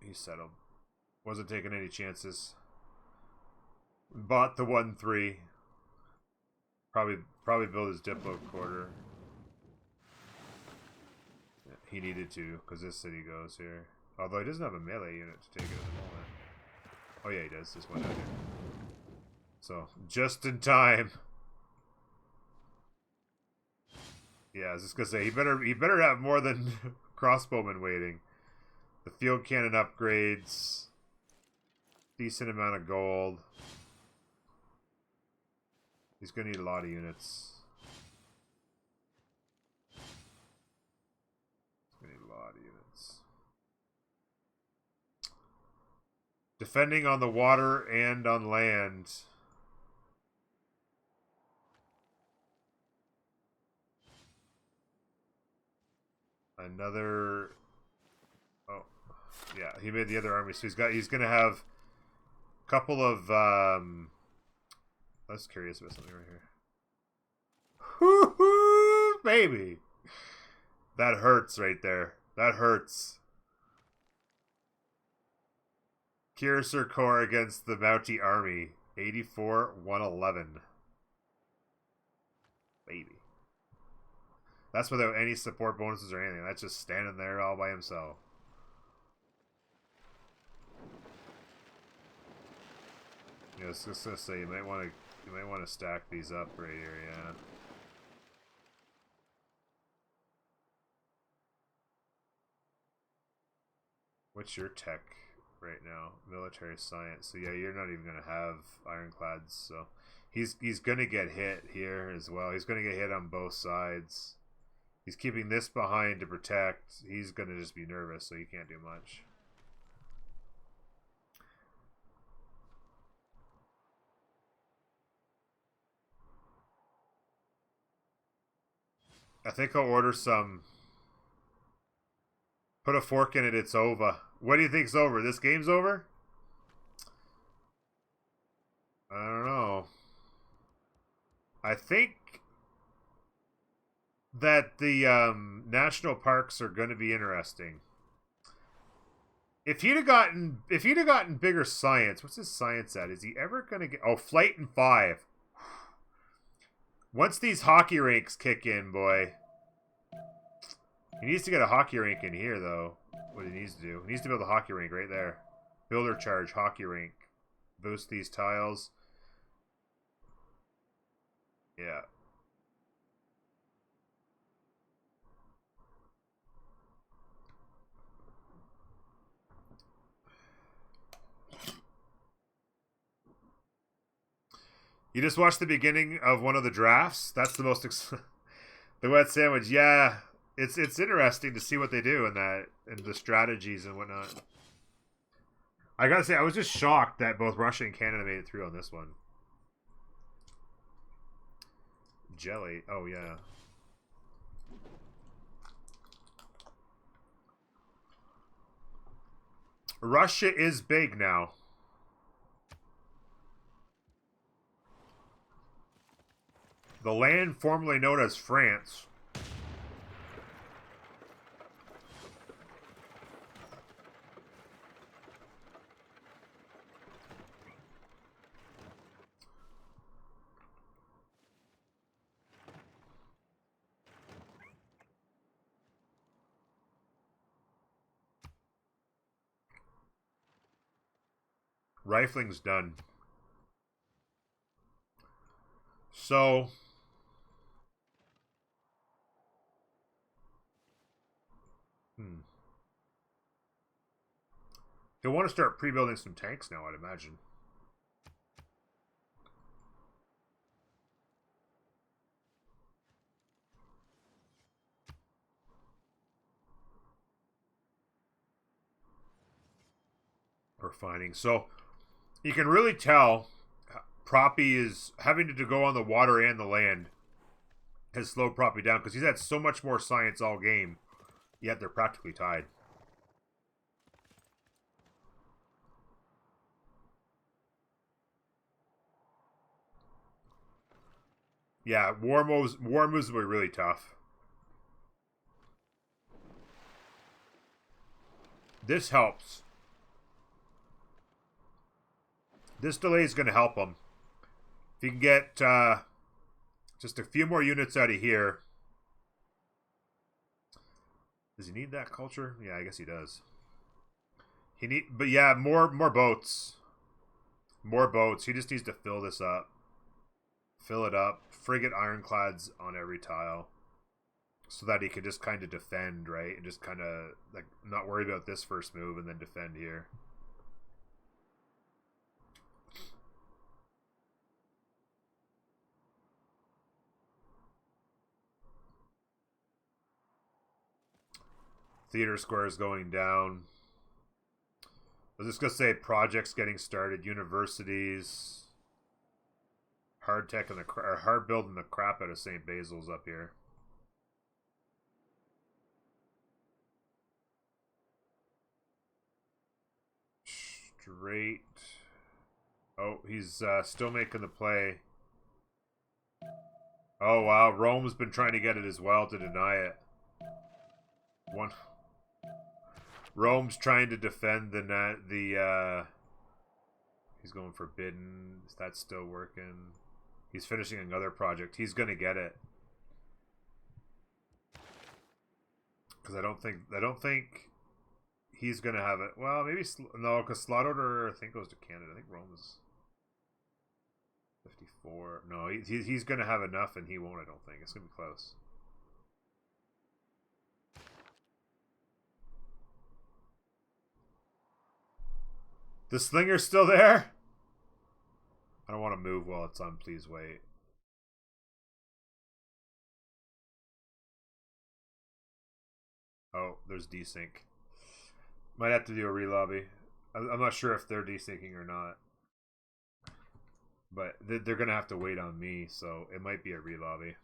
He settled. Wasn't taking any chances. Bought the 1-3. Probably build his Diplo quarter. Yeah, he needed to, because this city goes here. Although he doesn't have a melee unit to take it at the moment. Oh yeah, he does. This one out here. So, just in time. Yeah, I was just gonna say, he better have more than crossbowmen waiting. The field cannon upgrades. Decent amount of gold. He's gonna need a lot of units. He's gonna need a lot of units. Defending on the water and on land. Another. Oh, yeah. He made the other army, so he's gonna have a couple of. I was curious about something right here. Woo-hoo, baby. That hurts right there. That hurts. Kirser Corps against the Mountie Army. 84-111. Baby. That's without any support bonuses or anything. That's just standing there all by himself. Yeah, I was just gonna say you might want to stack these up right here, yeah. What's your tech right now? Military science. So yeah, you're not even gonna have ironclads. So he's gonna get hit here as well. He's gonna get hit on both sides. He's keeping this behind to protect. He's gonna just be nervous, so you can't do much. I think I'll order some. Put a fork in it, it's over. What do you think's over? This game's over? I don't know. I think that the national parks are going to be interesting. If he'd have gotten bigger science, what's his science at? Is he ever going to get... Oh, flight and 5. Once these hockey rinks kick in, boy. He needs to get a hockey rink in here, though. What he needs to do. He needs to build a hockey rink right there. Builder charge, hockey rink. Boost these tiles. Yeah. You just watched the beginning of one of the drafts? That's the most... the wet sandwich, yeah. It's interesting to see what they do in that, and the strategies and whatnot. I gotta say, I was just shocked that both Russia and Canada made it through on this one. Jelly, oh yeah. Russia is big now. The land formerly known as France. Rifling's done. So... He'll want to start pre-building some tanks now, I'd imagine. Refining. So, you can really tell Proppy is having to go on the water and the land has slowed Proppy down because he's had so much more science all game, yet they're practically tied. Yeah, war moves will be really tough. This helps. This delay is going to help him. If he can get just a few more units out of here. Does he need that culture? Yeah, I guess he does. But yeah, more boats. More boats. He just needs to fill this up. Fill it up. Frigate ironclads on every tile. So that he can just kind of defend, right? And just kind of like not worry about this first move and then defend here. Theater square is going down. I was just going to say projects getting started. Universities. Hard tech and hard building the crap out of St. Basil's up here. Straight. Oh, he's still making the play. Oh, wow. Rome's been trying to get it as well to deny it. Rome's trying to defend he's going forbidden. Is that still working? He's finishing another project. He's going to get it. Because I don't think he's going to have it. Well, maybe no, because slot order I think goes to Canada. I think Rome is 54. No, he's going to have enough, and he won't. I don't think it's going to be close. The slinger's still there? I don't want to move while it's on. Please wait. Oh, there's desync. Might have to do a relobby. I'm not sure if they're desyncing or not. But they're going to have to wait on me, so it might be a relobby.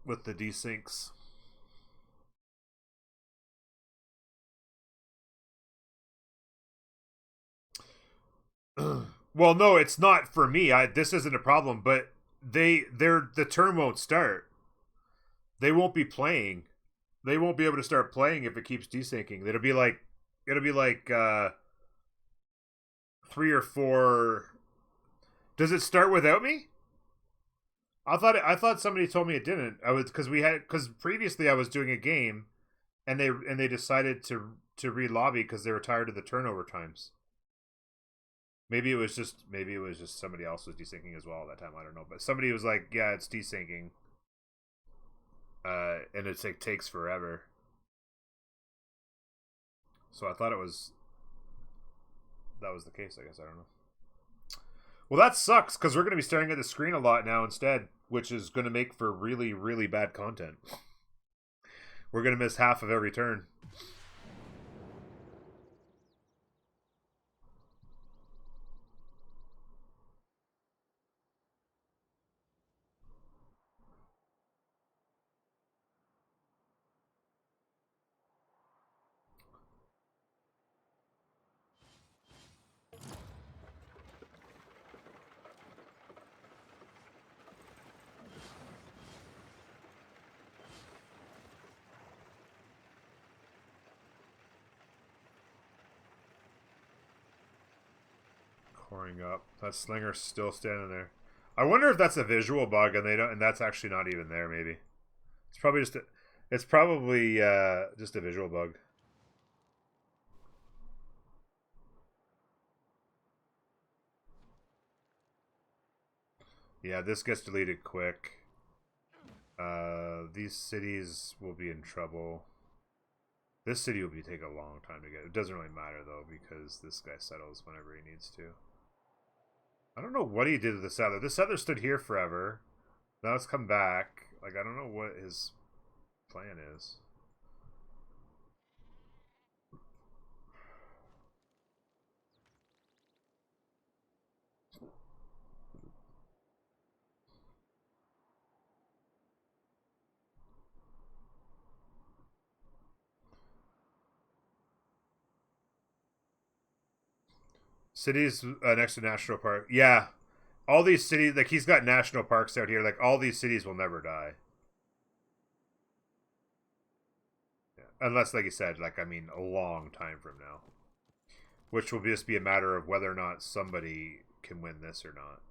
With the desyncs. Well, no, it's not for me. This isn't a problem, but the turn won't start. They won't be playing. They won't be able to start playing if it keeps desyncing. It'll be like 3 or 4. Does it start without me? I thought somebody told me it didn't. Because previously I was doing a game, and they decided to relobby because they were tired of the turnover times. Maybe it was just somebody else was desyncing as well at that time. I don't know, but somebody was like, "Yeah, it's desyncing," and it takes forever. So I thought that was the case. I guess I don't know. Well, that sucks because we're going to be staring at the screen a lot now instead, which is going to make for really, really bad content. We're going to miss half of every turn. Coring up. That slinger's still standing there. I wonder if that's a visual bug and that's actually not even there. Maybe it's probably just just a visual bug. Yeah, this gets deleted quick. These cities will be in trouble. This city will take a long time to get. It doesn't really matter though because this guy settles whenever he needs to. I don't know what he did to the settler. The settler stood here forever. Now it's come back. Like, I don't know what his plan is. Cities next to national park. Yeah. All these cities, like, he's got national parks out here. Like, all these cities will never die. Yeah. Unless, like you said, like, I mean, a long time from now. which will just be a matter of whether or not somebody can win this or not.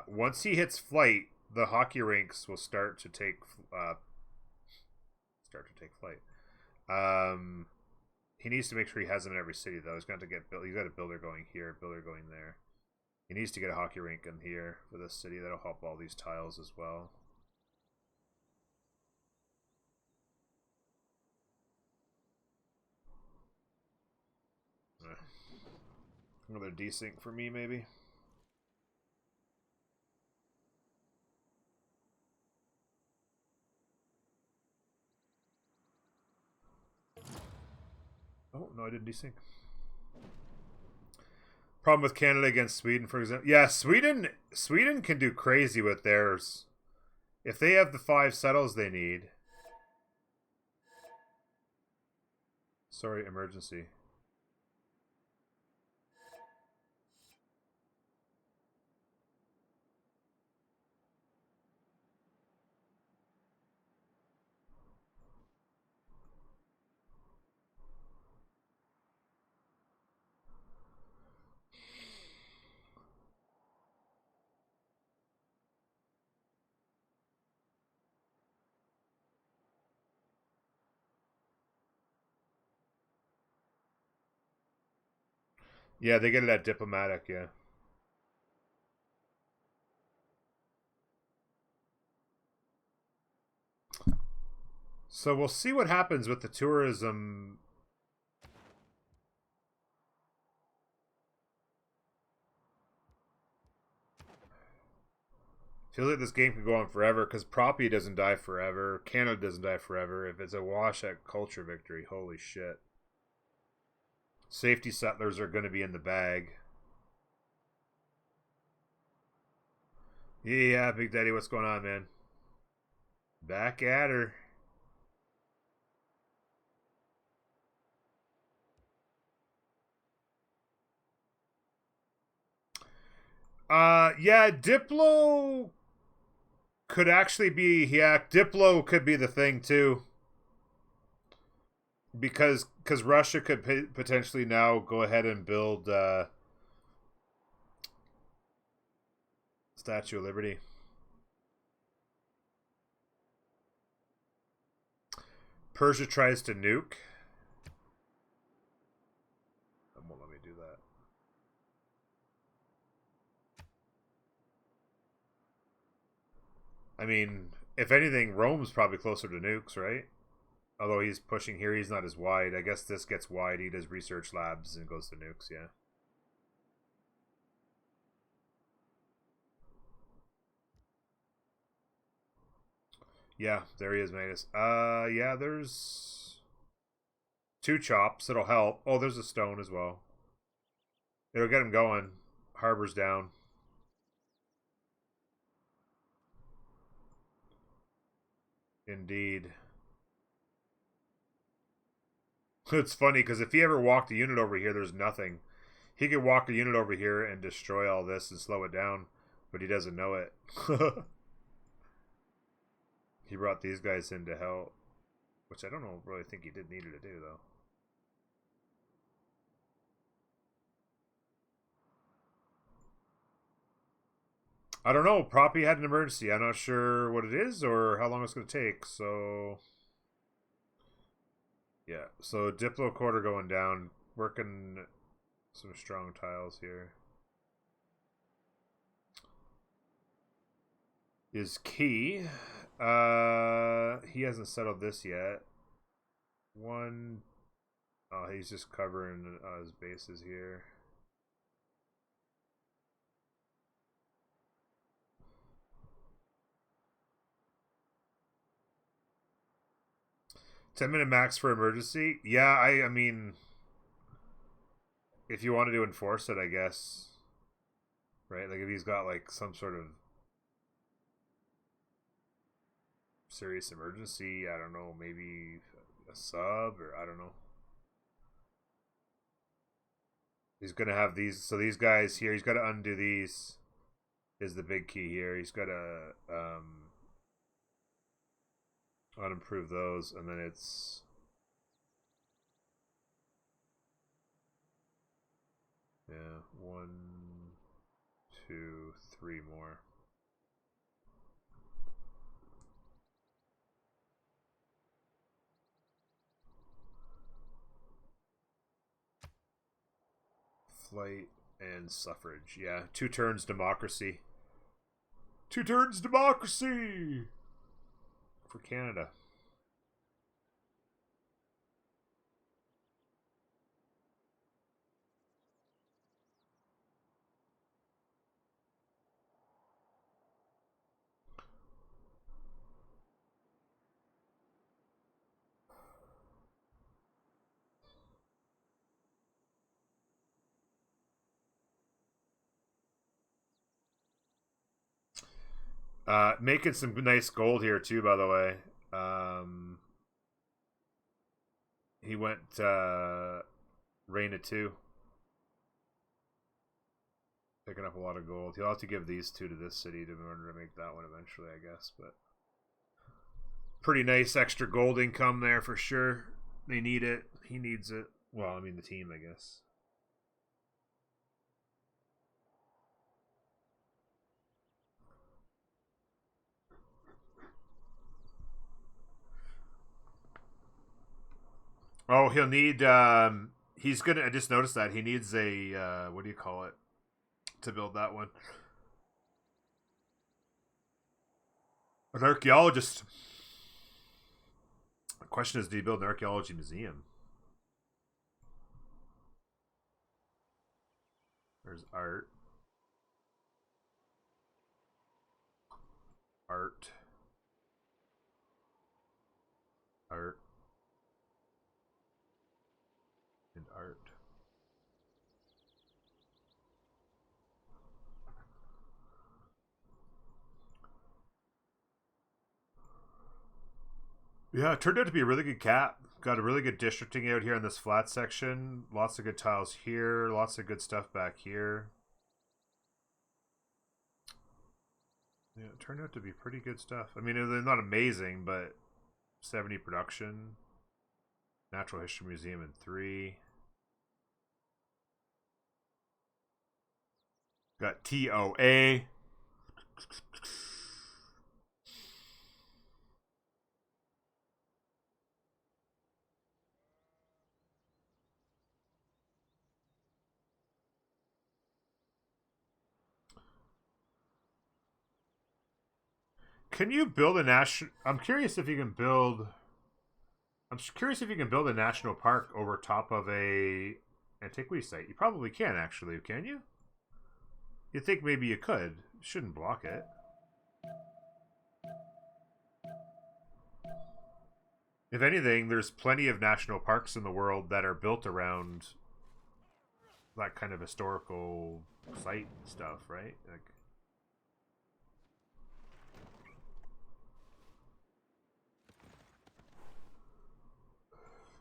Once he hits flight, the hockey rinks will start to take flight. He needs to make sure he has them in every city, though. He's got to get he's got a builder going here, builder going there. He needs to get a hockey rink in here for this city. That'll help all these tiles as well. Another desync for me, maybe. Oh, no, I didn't desync. Problem with Canada against Sweden, for example. Yeah, Sweden can do crazy with theirs. If they have the 5 settles they need. Sorry, emergency. Yeah, they get it at diplomatic, yeah. So we'll see what happens with the tourism. Feels like this game could go on forever because Proppy doesn't die forever. Canada doesn't die forever. If it's a wash at culture victory, holy shit. Safety settlers are going to be in the bag. Yeah, Big Daddy, what's going on, man? Back at her. Yeah, Diplo could actually be, yeah, Diplo could be the thing too. Because Russia could potentially now go ahead and build Statue of Liberty. Persia tries to nuke. It won't let me do that. I mean, if anything, Rome's probably closer to nukes, right? Although he's pushing here, he's not as wide. I guess this gets wide. He does research labs and goes to nukes, yeah. Yeah, there he is, Magus. Yeah, there's 2 chops. It'll help. Oh, there's a stone as well. It'll get him going. Harbor's down. Indeed. It's funny, because if he ever walked a unit over here, there's nothing. He could walk a unit over here and destroy all this and slow it down, but he doesn't know it. He brought these guys in to help, which I don't really think he did needed to do, though. I don't know. Proppy had an emergency. I'm not sure what it is or how long it's going to take, so... Yeah, so Diplo quarter going down. Working some strong tiles here. Is key. He hasn't settled this yet. One... Oh, he's just covering his bases here. $10-minute max for emergency. Yeah, I mean, if you wanted to enforce it, I guess. Right? Like if he's got like some sort of serious emergency, I don't know, maybe a sub or I don't know. He's gonna have these. So these guys here, he's got to undo these. Is the big key here? He's got to unimprove those, and then it's Yeah, 1, 2, 3 more. Flight and suffrage. Yeah, 2 turns democracy. 2 turns democracy for Canada. Making some nice gold here too, by the way. He went Reign of 2. Picking up a lot of gold. He'll have to give these 2 to this city in order to make that one eventually, I guess. But pretty nice extra gold income there for sure. They need it. He needs it. Well, I mean the team, I guess. Oh, he'll need. He's gonna. I just noticed that he needs a. What do you call it? To build that one. An archaeologist. The question is, do you build an archaeology museum? There's art. Art. Art. And art. Yeah, it turned out to be a really good cap. Got a really good districting out here in this flat section. Lots of good tiles here. Lots of good stuff back here. Yeah, it turned out to be pretty good stuff. I mean, they're not amazing, but 70 production. Natural History Museum in 3. Got TOA. Can you build a national? I'm curious if you can build. I'm curious if you can build a national park over top of a antiquity site. You probably can, actually. Can you? You'd think maybe you could. Shouldn't block it. If anything, there's plenty of national parks in the world that are built around that kind of historical site stuff, right? Like,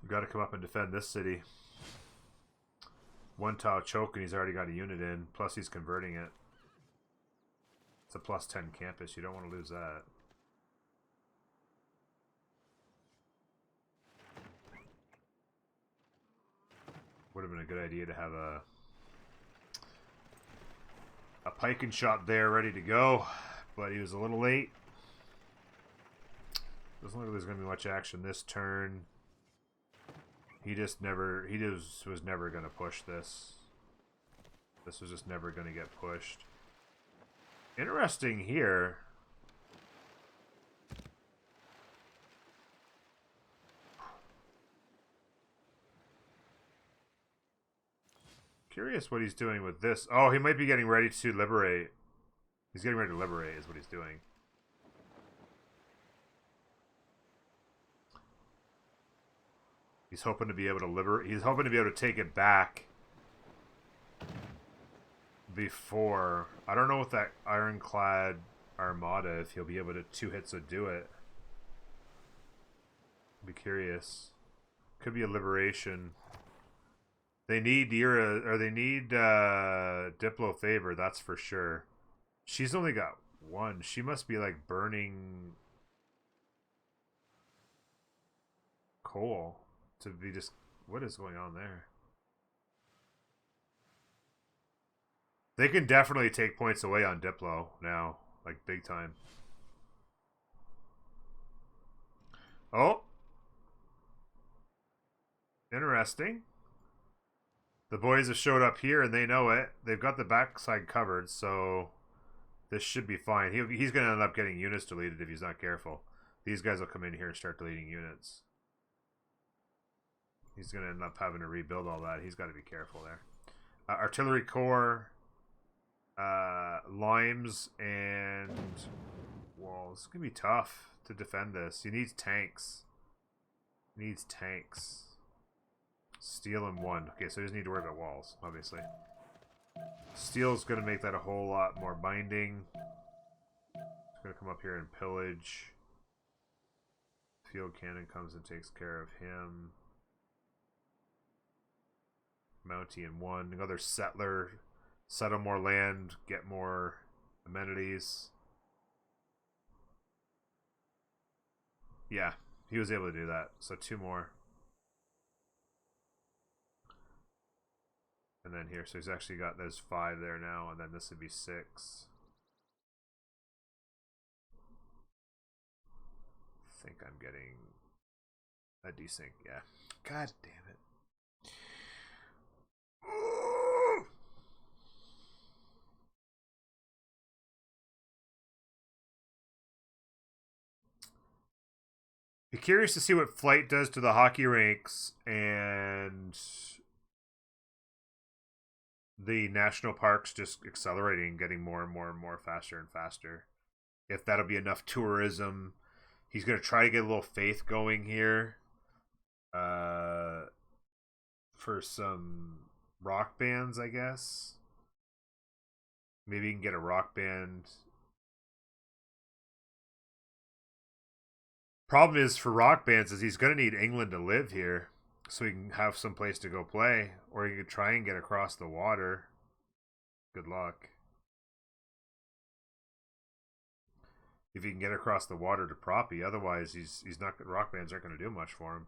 you got to come up and defend this city. 1 tile choke and he's already got a unit in. Plus he's converting it. It's a plus 10 campus. You don't want to lose that. Would have been a good idea to have a pike and shot there ready to go, but he was a little late. Doesn't look like there's going to be much action this turn. He just was never going to push this. This was just never going to get pushed. Interesting here. Curious what he's doing with this. Oh, he might be getting ready to liberate. He's getting ready to liberate is what he's doing. He's hoping to be able to liberate. He's hoping to be able to take it back before. I don't know with that ironclad armada if he'll be able to 2 hits would do it. I'd be curious. Could be a liberation. They need they need Diplo favor, that's for sure. She's only got 1. She must be like burning coal to be just. What is going on there? They can definitely take points away on Diplo now, like big time. Oh, interesting. The boys have showed up here and they know it. They've got the backside covered, so this should be fine. He's going to end up getting units deleted if he's not careful. These guys will come in here and start deleting units. He's going to end up having to rebuild all that. He's got to be careful there. Artillery Corps, limes, and walls. It's going to be tough to defend this. He needs tanks. He needs tanks. Steel and 1. Okay, so he doesn't need to worry about walls, obviously. Steel's going to make that a whole lot more binding. It's going to come up here and pillage. Field cannon comes and takes care of him. Mountie in 1. Another settler. Settle more land. Get more amenities. Yeah, he was able to do that. So 2 more. And then here, so he's actually got, there's 5 there now, and then this would be 6. I think I'm getting a desync, yeah. God damn it. Be curious to see what flight does to the hockey rinks and the national parks just accelerating, getting more and more and more faster and faster. If that'll be enough tourism. He's going to try to get a little faith going here. For some rock bands, I guess. Maybe you can get a rock band. Problem is for rock bands is he's going to need England to live here. So he can have some place to go play. Or he could try and get across the water. Good luck. If he can get across the water to Proppy. Otherwise, he's not. Rock bands aren't going to do much for him.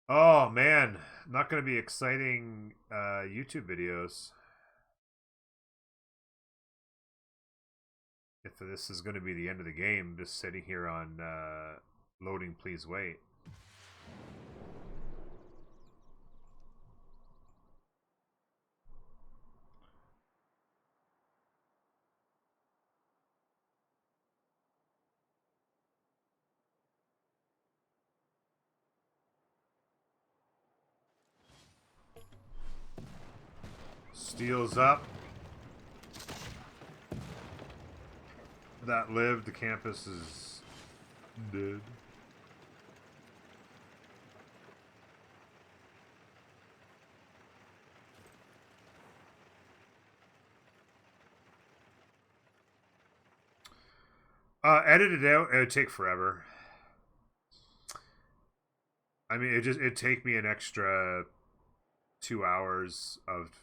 Oh, man. Not going to be exciting YouTube videos. If this is going to be the end of the game, just sitting here on loading, please wait. Steel's up. That lived. The campus is dead. Edit it out. It would take forever. I mean, it'd take me an extra 2 hours of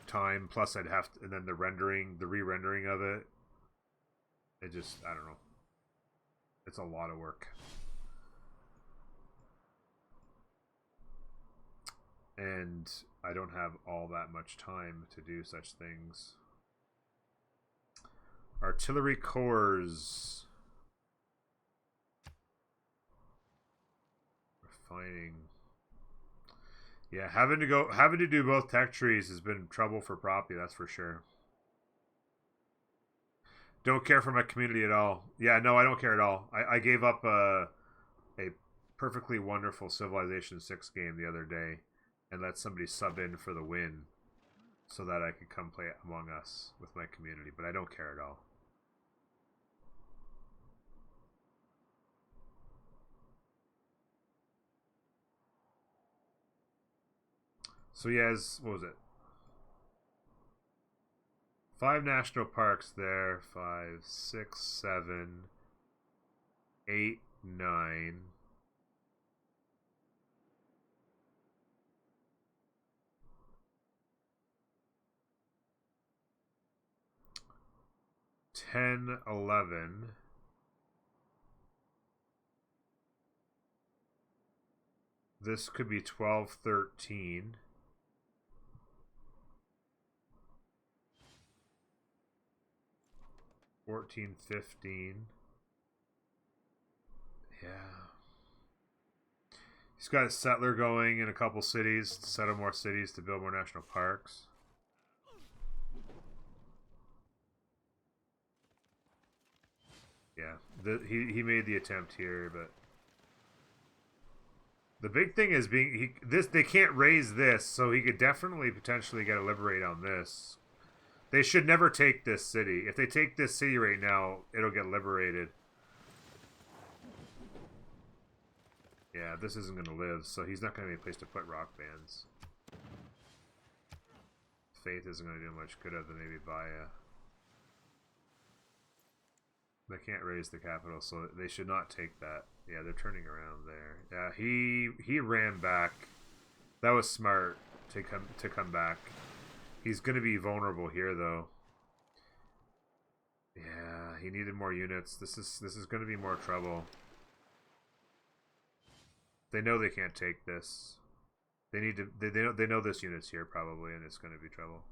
time. Plus, I'd have to, and then the re-rendering of it. It just, I don't know. It's a lot of work. And I don't have all that much time to do such things. Artillery Corps. Refining. Yeah, having to do both tech trees has been trouble for Proppy, that's for sure. Don't care for my community at all. Yeah, no, I don't care at all. I gave up a perfectly wonderful Civilization 6 game the other day and let somebody sub in for the win so that I could come play Among Us with my community, but I don't care at all. So he has, what was it? 5 national parks there. 5, 6, 7, 8, 9. $10, 11. This could be 12-13. $14-15. Yeah. He's got a settler going in a couple cities to settle more cities to build more national parks. Yeah, he made the attempt here, but the big thing is they can't raise this, so he could definitely potentially get a liberate on this. They should never take this city. If they take this city right now, it'll get liberated. Yeah, this isn't going to live, so he's not going to be a place to put rock bands. Faith isn't going to do much good other than maybe buy a... They can't raise the capital, so they should not take that. Yeah, they're turning around there. Yeah, he ran back. That was smart to come back. He's going to be vulnerable here, though. Yeah, he needed more units. This is going to be more trouble. They know they can't take this. They need to. They know this unit's here probably, and it's going to be trouble.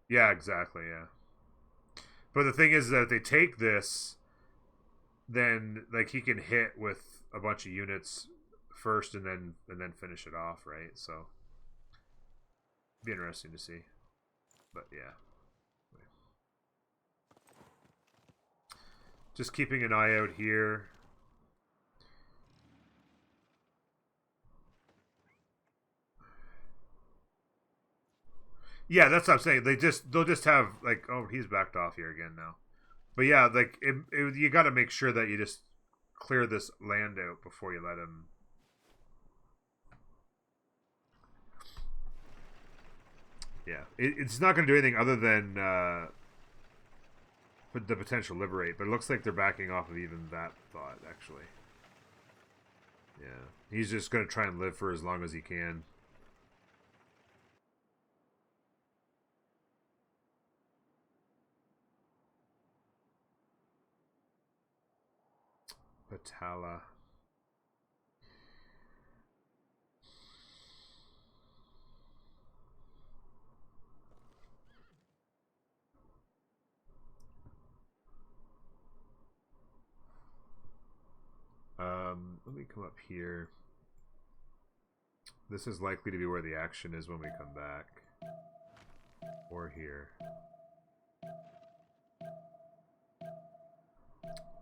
Yeah, exactly. Yeah. But the thing is that if they take this, then like he can hit with a bunch of units first, and then finish it off, right? So, be interesting to see. But yeah. Just keeping an eye out here. Yeah, that's what I'm saying. They'll just have like, oh, he's backed off here again now. But yeah, like you got to make sure that you just clear this land out before you let him. Yeah, it's not going to do anything other than the potential liberate. But it looks like they're backing off of even that thought, actually. Yeah, he's just going to try and live for as long as he can. Patala. Let me come up here. This is likely to be where the action is when we come back. Or here.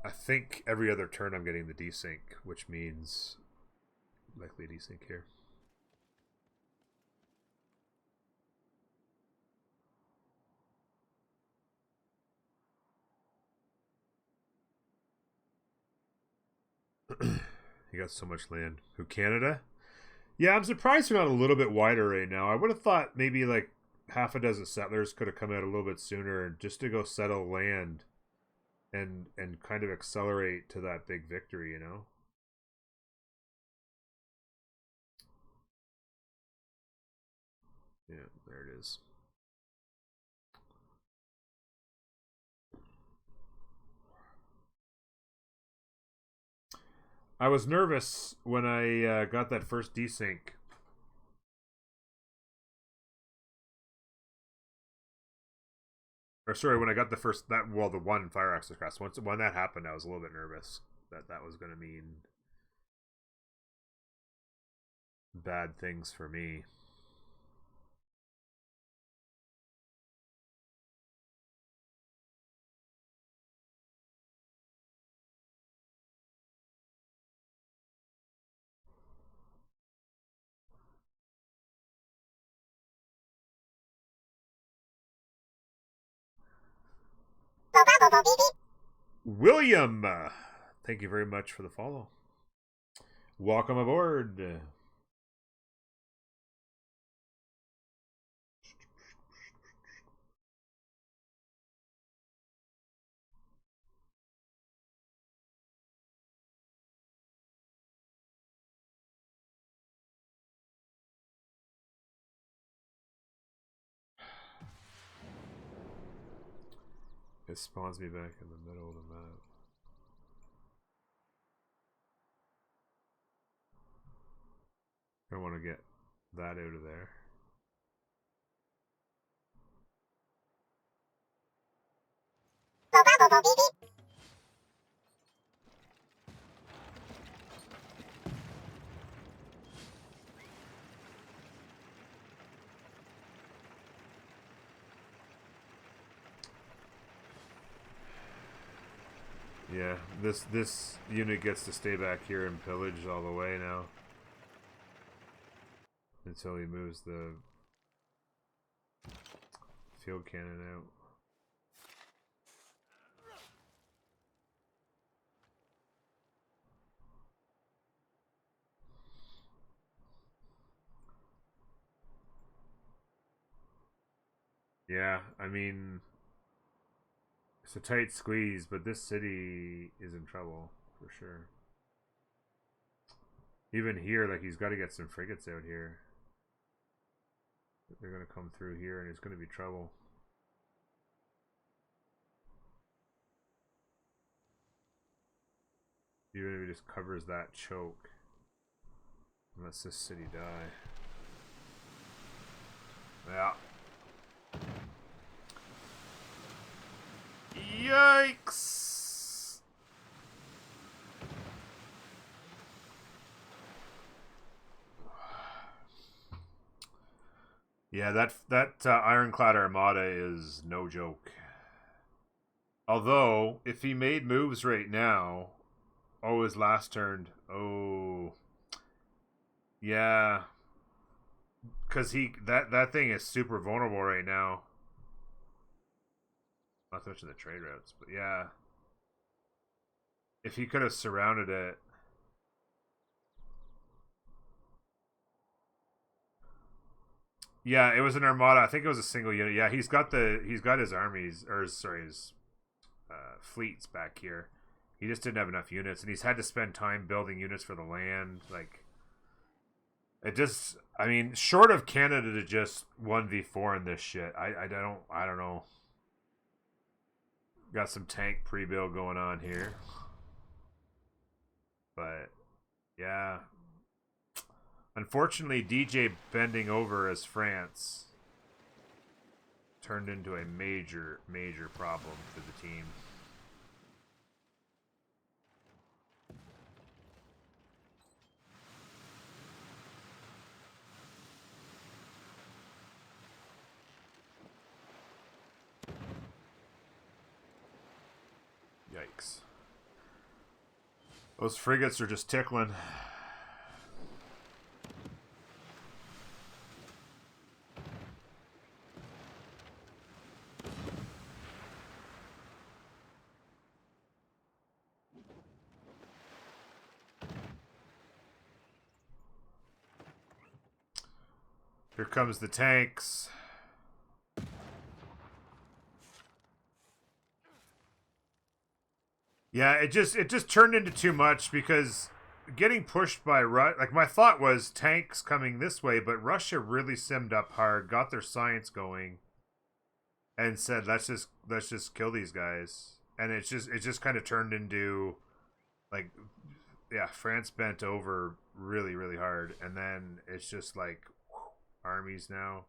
I think every other turn I'm getting the desync, which means likely desync here. You got so much land. Who, Canada? Yeah, I'm surprised they're not a little bit wider right now. I would have thought maybe like half a dozen settlers could have come out a little bit sooner just to go settle land and kind of accelerate to that big victory, you know? Yeah, there it is. I was nervous when I got that first desync. Or sorry, when I got the first the one fire access class. When that happened, I was a little bit nervous that was going to mean bad things for me. William, thank you very much for the follow. Welcome aboard. It spawns me back in the middle of the map. I want to get that out of there. Yeah, this unit gets to stay back here and pillage all the way now. Until he moves the field cannon out. Yeah, I mean, it's a tight squeeze, but this city is in trouble for sure. Even here, like, he's got to get some frigates out here. They're going to come through here and it's going to be trouble. Even if he just covers that choke. And lets this city die. Yeah. Yikes! Yeah, that Ironclad Armada is no joke. Although, if he made moves right now, oh, his last turn, oh, yeah, because that thing is super vulnerable right now. Not to mention the trade routes, but yeah, if he could have surrounded it. Yeah, it was an armada. I think it was a single unit. Yeah, he's got his armies, or sorry, his fleets back here. He just didn't have enough units, and he's had to spend time building units for the land. Like, it just, I mean, short of Canada to just 1v4 in this shit, I don't know. Got some tank pre-build going on here, but yeah. Unfortunately, DJ bending over as France turned into a major problem for the team. Yikes. Those frigates are just tickling. Here comes the tanks. Yeah, it just turned into too much because getting pushed by Russia. Like, my thought was tanks coming this way, but Russia really simmed up hard, got their science going, and said let's just kill these guys. And it just kind of turned into, like, yeah, France bent over really hard, and then it's just like armies now.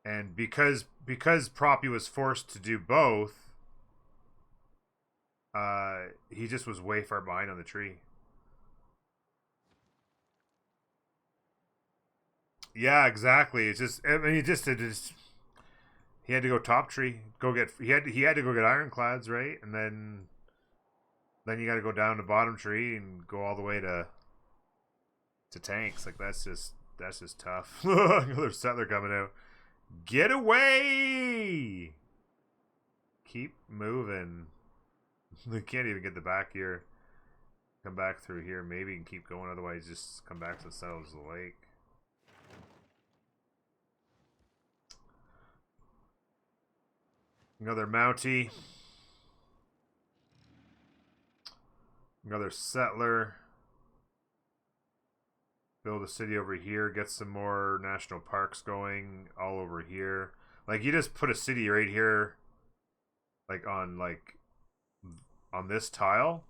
And because Proppy was forced to do both, he just was way far behind on the tree. Yeah, exactly. It's just, I mean, he had to go top tree, he had to go get ironclads, right? And then you got to go down to bottom tree and go all the way to tanks. Like, that's just tough. Another settler coming out. Get away! Keep moving. They can't even get the back here. Come back through here. Maybe and keep going. Otherwise, just come back to the south of the lake. Another Mountie. Another settler. Build a city over here. Get some more national parks going all over here. Like, you just put a city right here like on this tile,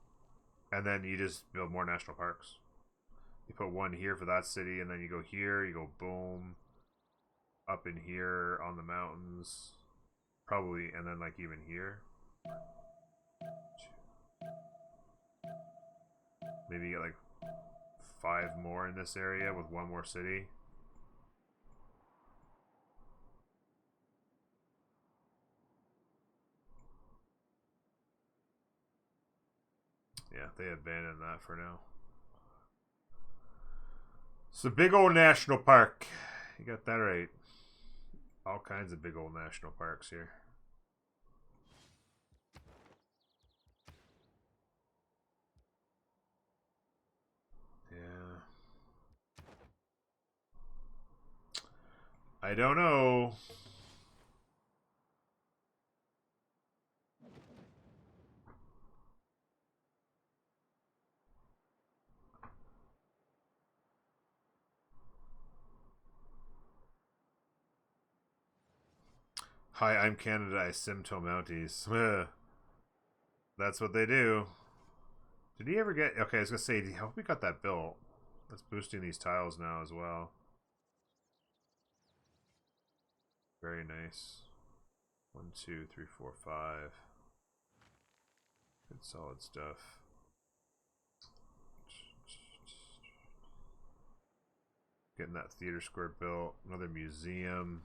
and then you just build more national parks. You put one here for that city, and then you go here, you go boom, up in here on the mountains, probably, and then like even here. Maybe you get like 5 more in this area with one more city. Yeah, they abandoned that for now. It's a big old national park. You got that right. All kinds of big old national parks here. Yeah. I don't know. Hi, I'm Canada. I simto Mounties. That's what they do. Did he ever get... Okay, I was going to say, I hope we got that built. That's boosting these tiles now as well. Very nice. 1, 2, 3, 4, 5. Good solid stuff. Getting that theater square built. Another museum.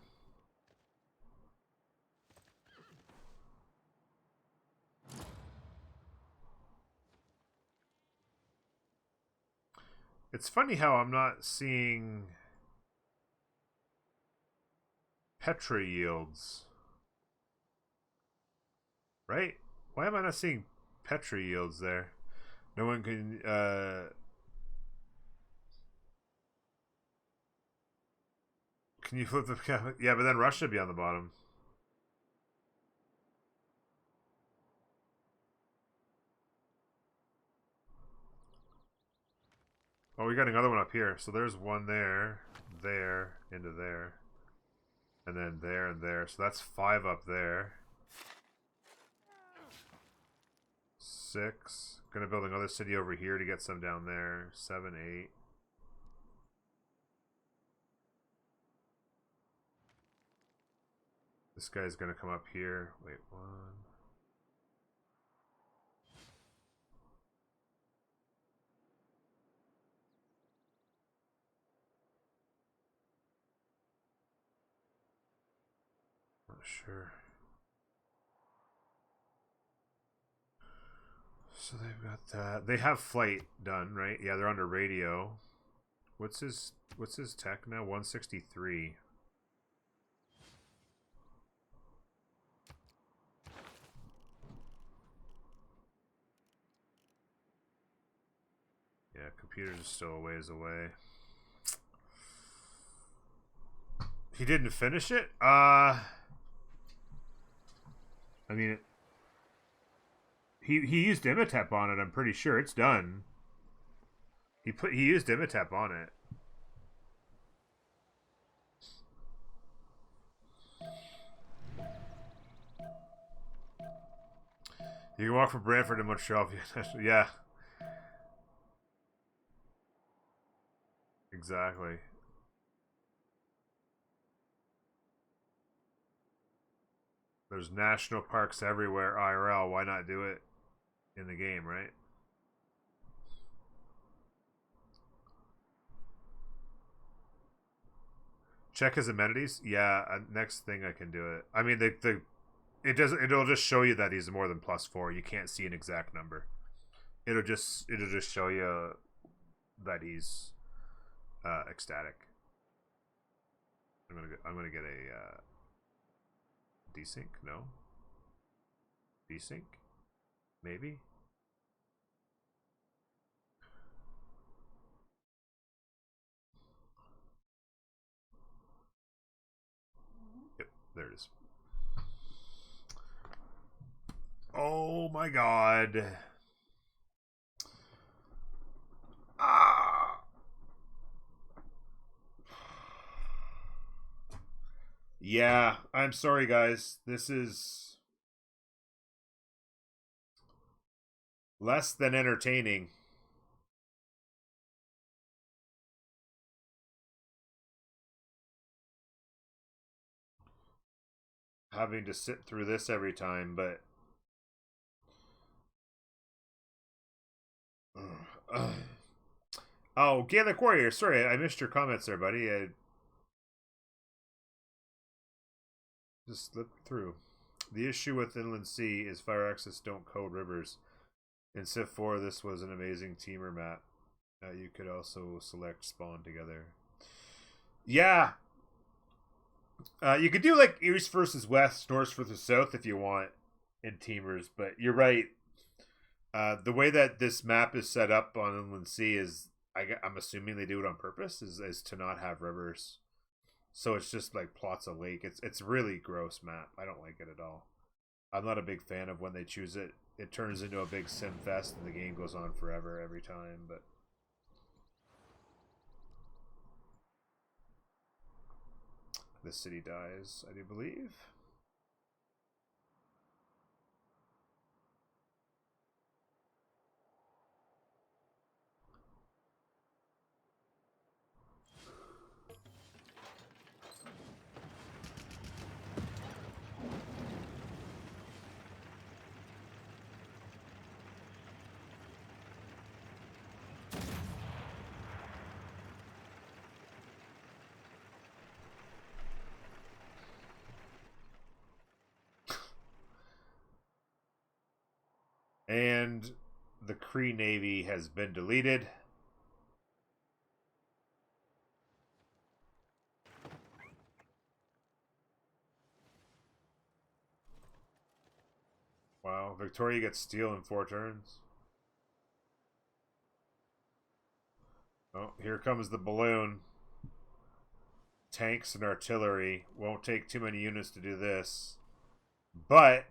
It's funny how I'm not seeing Petra yields. Right? Why am I not seeing Petra yields there? No one can can you flip the... Yeah, but then Russia would be on the bottom. Oh, we got another one up here. So there's one there, there, into there. And then there and there. So that's 5 up there. 6. Gonna build another city over here to get some down there. 7, 8. This guy's gonna come up here. Wait, 1. Not sure. So they've got that. They have flight done, right? Yeah, they're under radio. What's his tech now? 163. Yeah, computers are still a ways away. He didn't finish it? I mean, he used Imatep on it. I'm pretty sure it's done. He used Imatep on it. You can walk from Brantford to Montreal. Yeah, exactly. There's national parks everywhere. IRL. Why not do it in the game, right? Check his amenities. Yeah, next thing I can do it. I mean, it'll just show you that he's more than +4. You can't see an exact number. It'll just show you that he's ecstatic. I'm gonna get a desync. No, desync, maybe. Yep, there it is. Oh my god. Ah. Yeah, I'm sorry, guys. This is Less than entertaining. Having to sit through this every time, but oh, Gaelic Warrior, sorry, I missed your comments there, buddy. I just slipped through. The issue with Inland Sea is Fire Access don't code rivers. In Civ 4, this was an amazing teamer map. You could also select spawn together. Yeah. You could do like east versus west, north versus south if you want in teamers, but you're right. The way that this map is set up on Inland Sea is, I'm assuming they do it on purpose, is to not have rivers. So it's just like plots of lake. It's really gross map. I don't like it at all. I'm not a big fan of when they choose it. It turns into a big sim fest and the game goes on forever every time, but the city dies, I do believe. And the Cree Navy has been deleted. Wow, Victoria gets steel in 4 turns. Oh, here comes the balloon. Tanks and artillery. Won't take too many units to do this. But,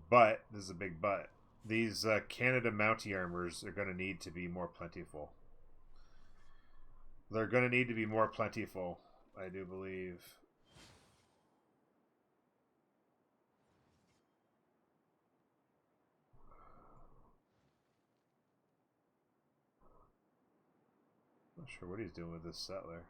this is a big but. These Canada Mountie armors are going to need to be more plentiful. They're going to need to be more plentiful, I do believe. Not sure what he's doing with this settler.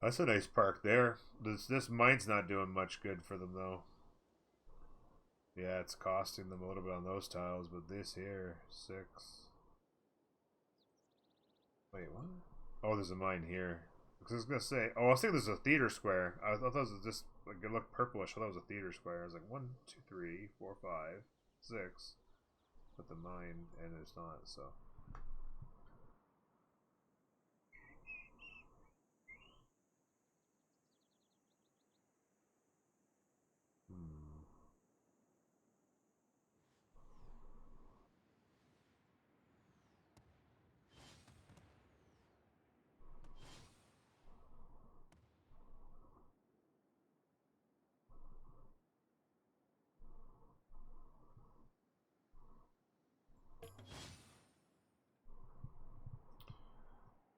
That's a nice park there. This mine's not doing much good for them though. Yeah, it's costing them a little bit on those tiles, but this here, 6. Wait, what? Oh, there's a mine here. Because I was gonna say, oh, I was thinking there's a theater square. I thought it was just like it looked purplish. I thought it was a theater square. I was like 1, 2, 3, 4, 5, 6. But the mine, and it's not. So.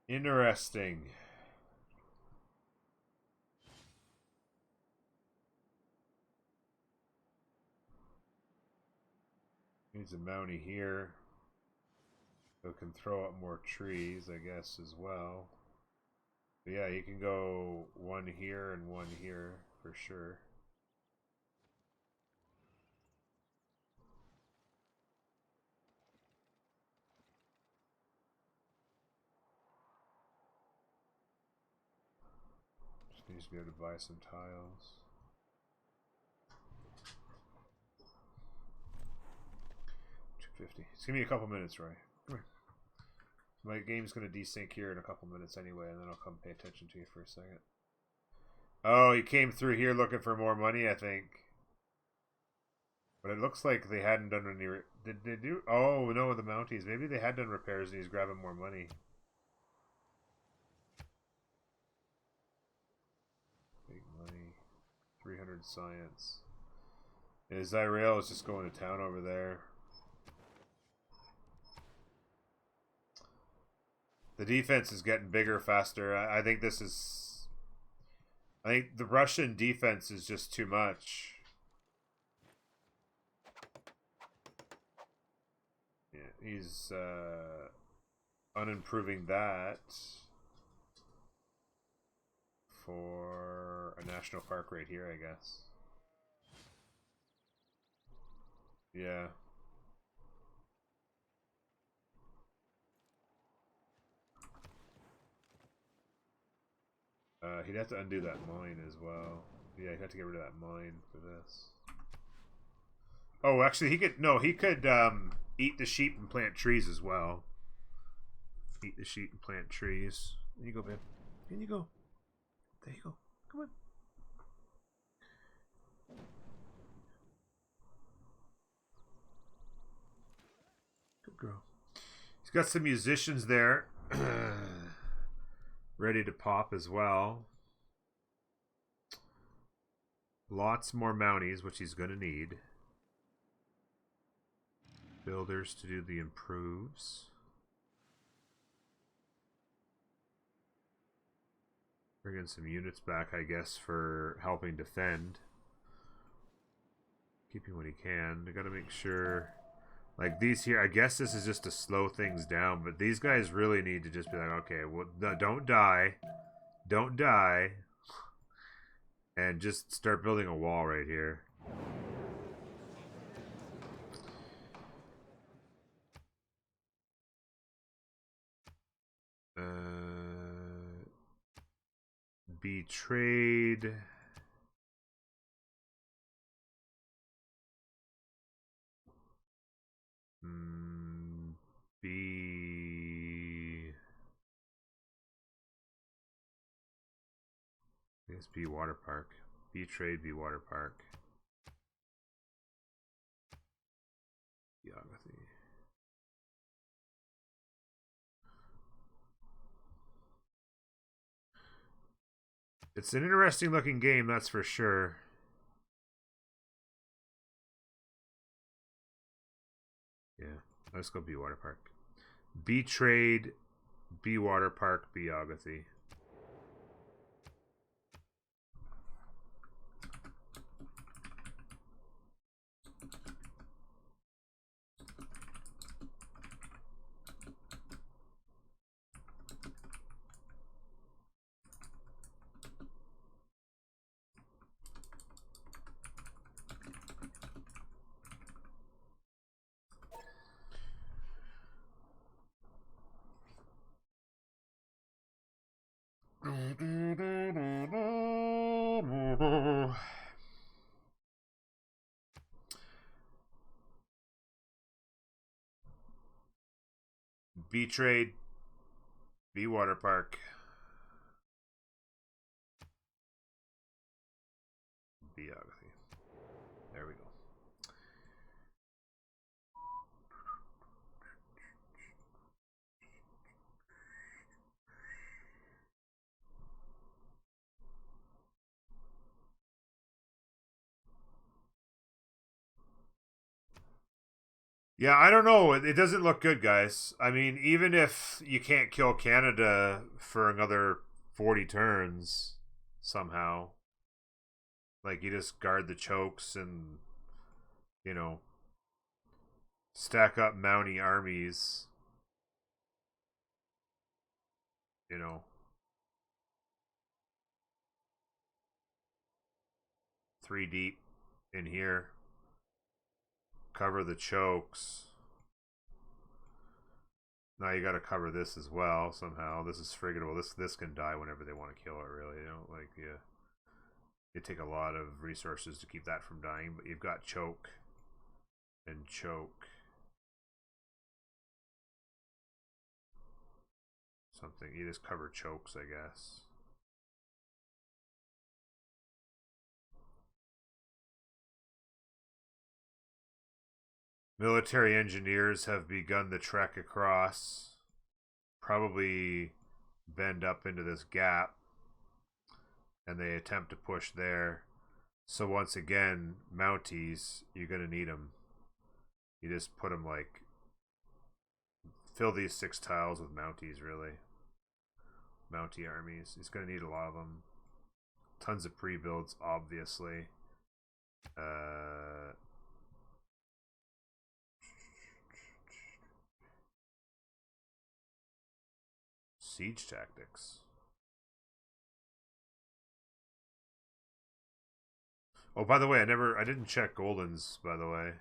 Interesting. Needs a mountie here. So can throw up more trees, I guess, as well. But yeah, you can go 1 here and 1 here for sure. Just needs to be able to buy some tiles. $250. Just give me a couple minutes, Roy. Come here. My game's going to desync here in a couple minutes anyway, and then I'll come pay attention to you for a second. Oh, he came through here looking for more money, I think. But it looks like they hadn't done any... Did they do... Oh, no, the Mounties. Maybe they had done repairs and he's grabbing more money. Big money. 300 science. And Zyrael is just going to town over there. The defense is getting bigger, faster. I think this is... I think the Russian defense is just too much. Yeah, he's unimproving that for a national park right here, I guess. Yeah. He'd have to undo that mine as well. Yeah, he'd have to get rid of that mine for this. Oh, actually, he could... No, he could eat the sheep and plant trees as well. Eat the sheep and plant trees. There you go, babe. Here you go. There you go. Come on. Good girl. He's got some musicians there. Ready to pop as well. Lots more Mounties, which he's going to need. Builders to do the improves. Bring in some units back, I guess, for helping defend. Keeping what he can. I got to make sure... Like these here, I guess this is just to slow things down, but these guys really need to just be like, okay, well, don't die. Don't die. And just start building a wall right here. Betrayed. I guess B Water Park. B Trade, B Water Park. Geography. It's an interesting looking game, that's for sure. Yeah, let's go B Water Park. B Trade, B Water Park, B Geography. B Trade, B Water Park, B Geography. There we go. Yeah, I don't know. It doesn't look good, guys. I mean, even if you can't kill Canada for another 40 turns somehow, like you just guard the chokes and, you know, stack up Mountie armies, you know. 3 deep in here. Cover the chokes. Now you got to cover this as well somehow. This is friggable. This can die whenever they want to kill it. Really, you know, like yeah, it take a lot of resources to keep that from dying. But you've got choke and choke. Something you just cover chokes, I guess. Military engineers have begun the trek across. Probably bend up into this gap. And they attempt to push there. So once again, Mounties, you're going to need them. You just put them like... Fill these 6 tiles with Mounties, really. Mountie armies. He's going to need a lot of them. Tons of pre-builds, obviously. Siege tactics. Oh, by the way, I didn't check Golden's, by the way.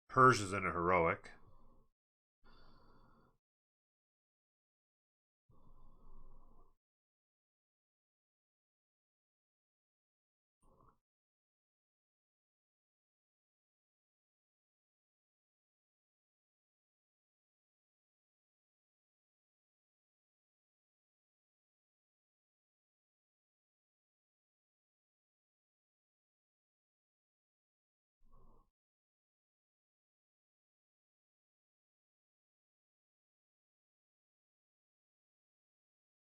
Persia's in a heroic.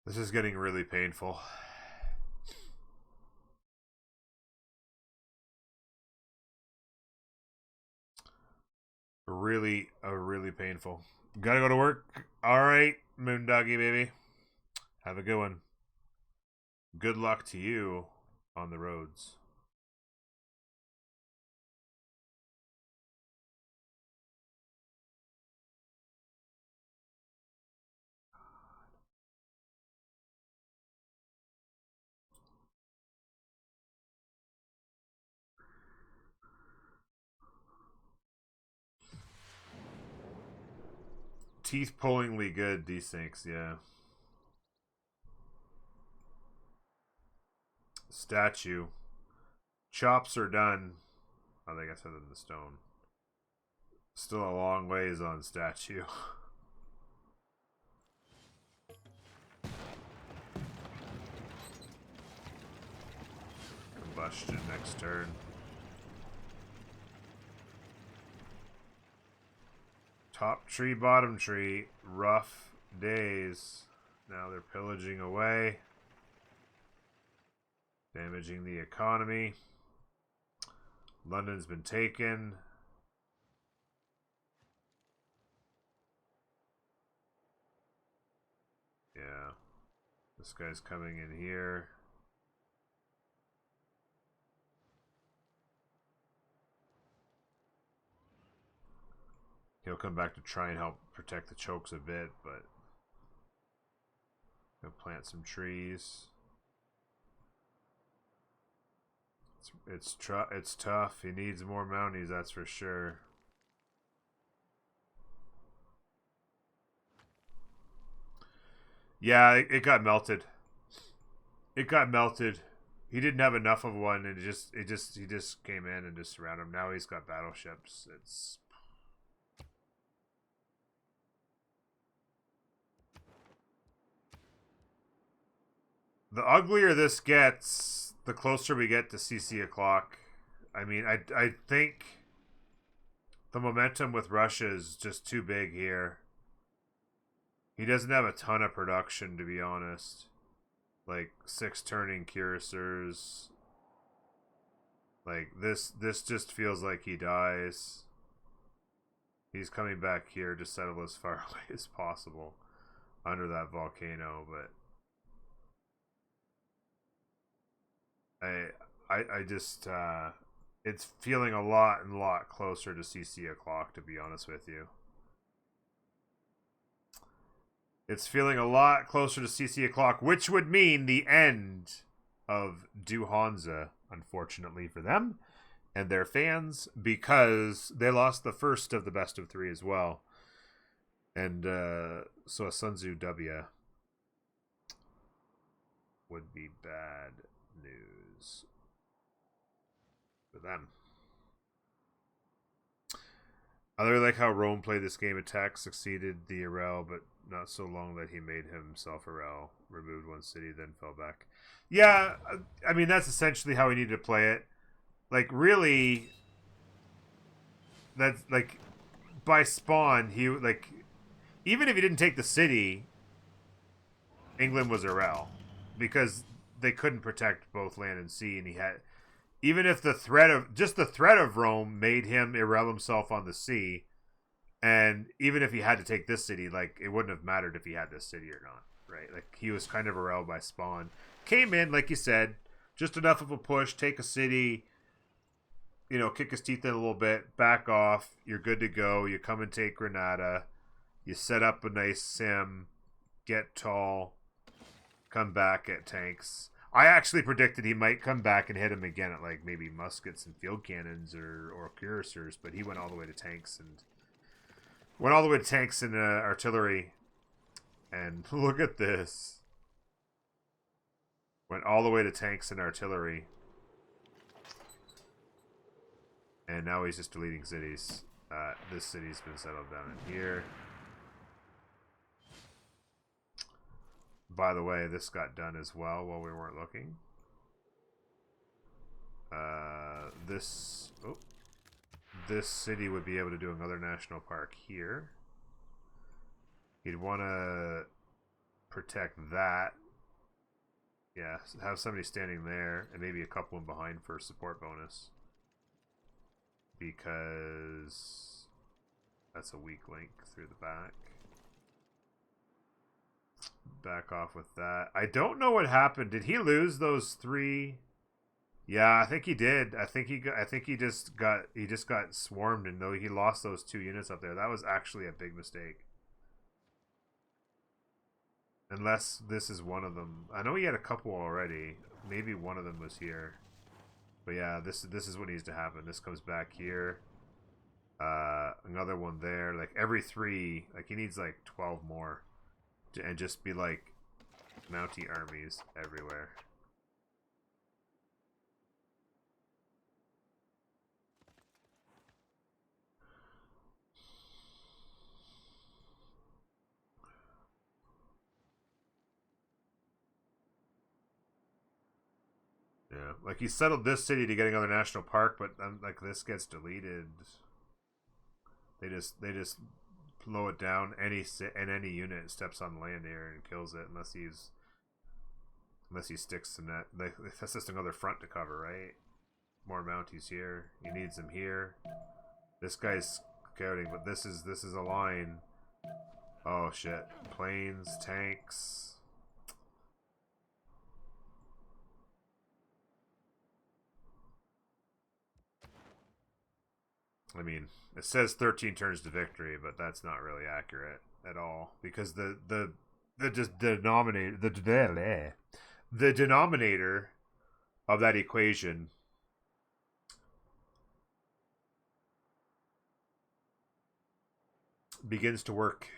This is getting really painful. Really painful. Gotta go to work. Alright, Moondoggy baby. Have a good one. Good luck to you on the roads. Teeth pullingly good, these things, yeah. Statue. Chops are done. I think I said it in the stone. Still a long ways on statue. Combustion next turn. Top tree, bottom tree. Rough days. Now they're pillaging away. Damaging the economy. London's been taken. Yeah. This guy's coming in here. He'll come back to try and help protect the chokes a bit, but he'll plant some trees. It's tough. He needs more Mounties, that's for sure. Yeah, it got melted. It got melted. He didn't have enough of one, and he just came in and just surrounded him. Now he's got battleships. It's the uglier this gets, the closer we get to CC o'clock. I mean, I think the momentum with Russia is just too big here. He doesn't have a ton of production, to be honest. Like 6 turning cuirassiers. Like this just feels like he dies. He's coming back here to settle as far away as possible under that volcano, but I just it's feeling a lot closer to CC o'clock, to be honest with you. It's feeling a lot closer to CC o'clock, which would mean the end of DuHansa, unfortunately for them and their fans, because they lost the first of the best of 3 as well. And so a SunTzu W would be bad news for them. I really like how Rome played this game. Attack succeeded the Irel, but not so long that he made himself Irel. Removed one city, then fell back. Yeah, I mean, that's essentially how he needed to play it. Like, really, that's, like, by spawn, he, like, even if he didn't take the city, England was Irel. Because they couldn't protect both land and sea, and even if the threat of Rome made him irrel himself on the sea, and even if he had to take this city, like, it wouldn't have mattered if he had this city or not, right? Like, he was kind of irrel by spawn. Came in, like you said, just enough of a push, take a city, you know, kick his teeth in a little bit, back off, you're good to go. You come and take Granada, you set up a nice sim, get tall, come back at tanks. I actually predicted he might come back and hit him again at, like, maybe muskets and field cannons or cuirassiers, but he went all the way to tanks and artillery. And look at this. Went all the way to tanks and artillery. And now he's just deleting cities. This city's been settled down in here. By the way, this got done as well while we weren't looking. This city would be able to do another national park here. He'd want to protect that. Yeah, have somebody standing there and maybe a couple in behind for a support bonus. Because that's a weak link through the back. Back off with that. I don't know what happened. Did he lose those 3? Yeah, I think he did. I think he just got swarmed, and though he lost those 2 units up there. That was actually a big mistake. Unless this is one of them. I know he had a couple already. Maybe one of them was here. But yeah, this is what needs to happen. This comes back here. Another one there. Like every 3, like he needs like 12 more. And just be like Mountie armies everywhere. Yeah, like he settled this city to get another national park, but like this gets deleted. They just blow it down. Any unit steps on land here and kills it, unless he sticks to net. That's just another front to cover, right? More Mounties here. He needs them here. This guy's scouting, but this is a line. Oh shit! Planes, tanks. I mean, it says 13 turns to victory, but that's not really accurate at all, because the denominator of that equation begins to work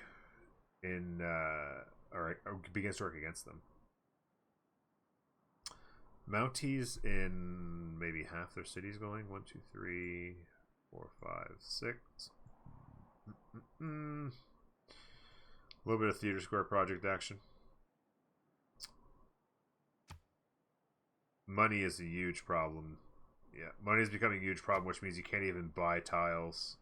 begins to work against them. Mounties in maybe half their cities going. 1, 2, 3, 4, 5, 6. A little bit of theater square project action. Money is a huge problem. Yeah, money is becoming a huge problem, which means you can't even buy tiles.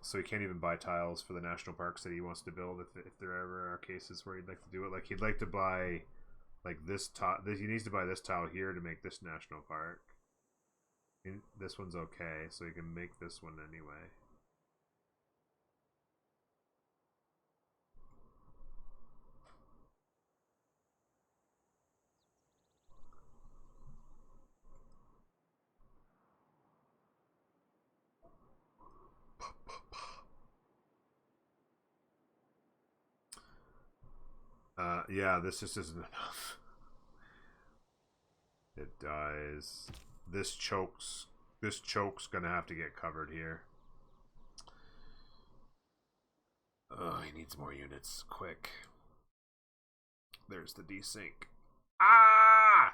So he can't even buy tiles for the national parks that he wants to build. If there ever are cases where he'd like to do it, like he'd like to buy, like this tile. He needs to buy this tile here to make this national park. And this one's okay, so he can make this one anyway. Yeah, this just isn't enough. It dies. This choke's gonna have to get covered here. Oh, he needs more units. Quick. There's the desync. Ah!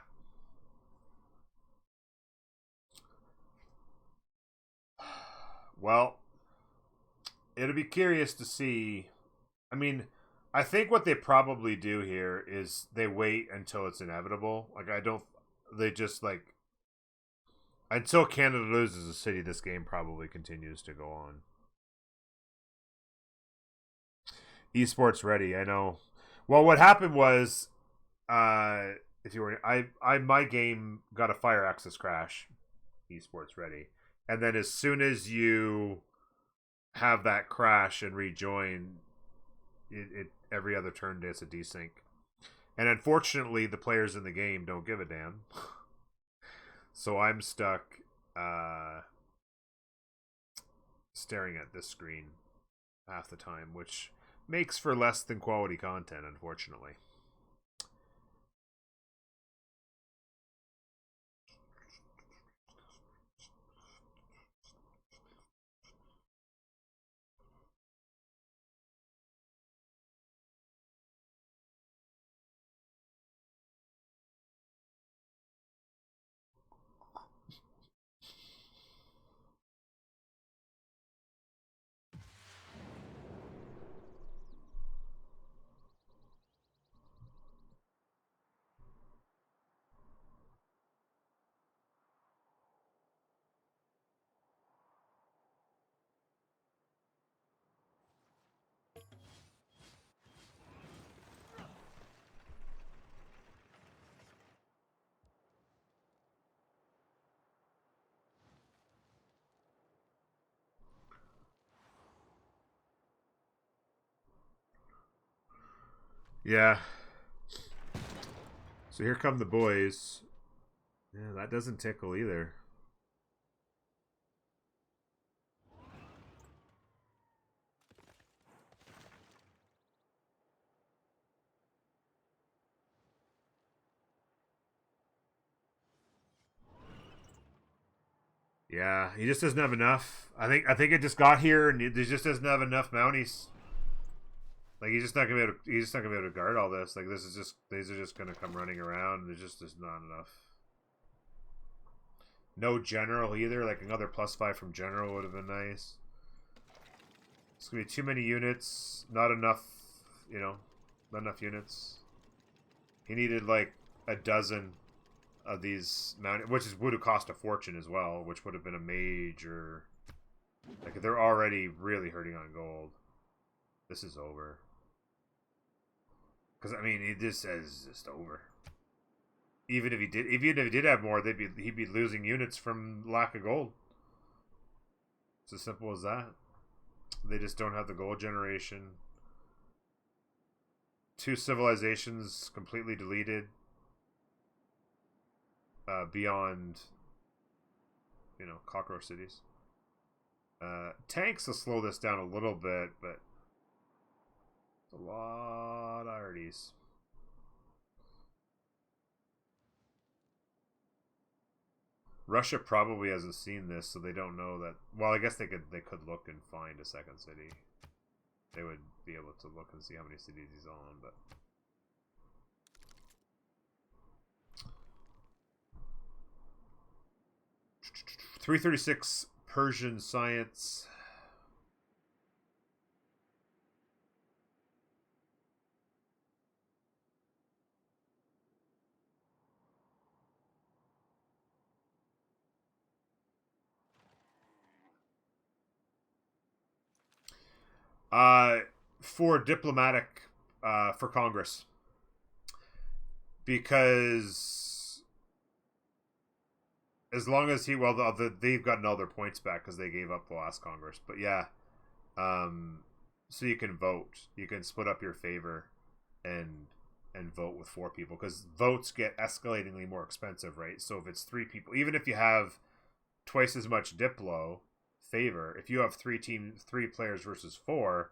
Well, it'll be curious to see. I mean, I think what they probably do here is they wait until it's inevitable. Like, they just, like, until Canada loses a city, this game probably continues to go on. Esports ready, I know. Well, what happened was, if you were, my game got a fire access crash, esports ready, and then as soon as you have that crash and rejoin, it every other turn does a desync, and unfortunately the players in the game don't give a damn. So I'm stuck staring at this screen half the time, which makes for less than quality content, unfortunately. Yeah. So here come the boys. Yeah, that doesn't tickle either. Yeah, he just doesn't have enough. I think it just got here and he just doesn't have enough mounties. Like he's just not gonna be able to, he's just not gonna be able to guard all this. Like this is just, these are just gonna come running around. There's just not enough. No general either. Like another +5 from general would have been nice. It's gonna be too many units. Not enough, you know, not enough units. He needed like a dozen of these mounted, which would have cost a fortune as well, which would have been a major. Like they're already really hurting on gold. This is over. Because I mean, it just says just over. Even if he did have more, he'd be losing units from lack of gold. It's as simple as that. They just don't have the gold generation. 2 civilizations completely deleted. Beyond, you know, cockroach cities. Tanks will slow this down a little bit, but it's a lot of arties. Russia probably hasn't seen this, so they don't know that. Well, I guess they could look and find a second city. They would be able to look and see how many cities he's on, but 336 Persian science. For diplomatic, for Congress, because as long as he, well, they've gotten all their points back because they gave up the last Congress. But yeah, so you can vote, you can split up your favor, and vote with 4 people because votes get escalatingly more expensive, right? So if it's 3 people, even if you have twice as much diplo favor, if you have 3 players versus 4,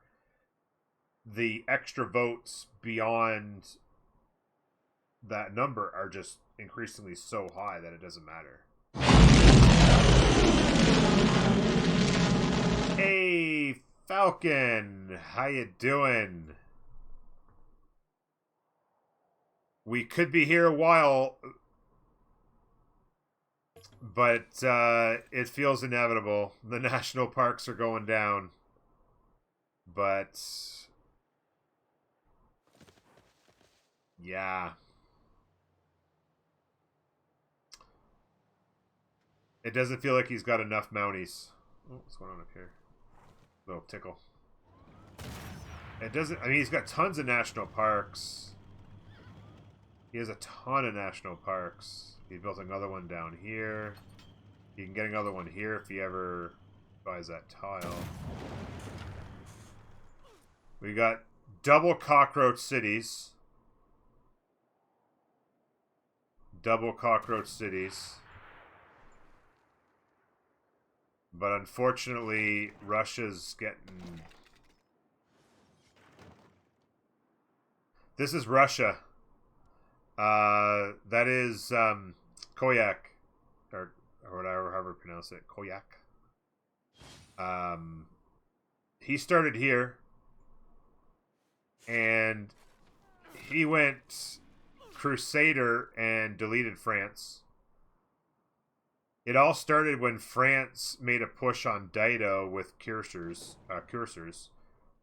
the extra votes beyond that number are just increasingly so high that it doesn't matter. Hey, Falcon, how you doing? We could be here a while, but it feels inevitable. The national parks are going down, but yeah, it doesn't feel like he's got enough mounties. Oh, what's going on up here? Little tickle. It doesn't. I mean, he's got tons of national parks. He has a ton of national parks. He built another one down here. He can get another one here if he ever buys that tile. We got double cockroach cities. Double cockroach cities. But unfortunately, Russia's getting... This is Russia. That is Koyak. Or whatever, however you pronounce it. Koyak. He started here. And he went Crusader and deleted France. It all started when France made a push on Dido with cursors,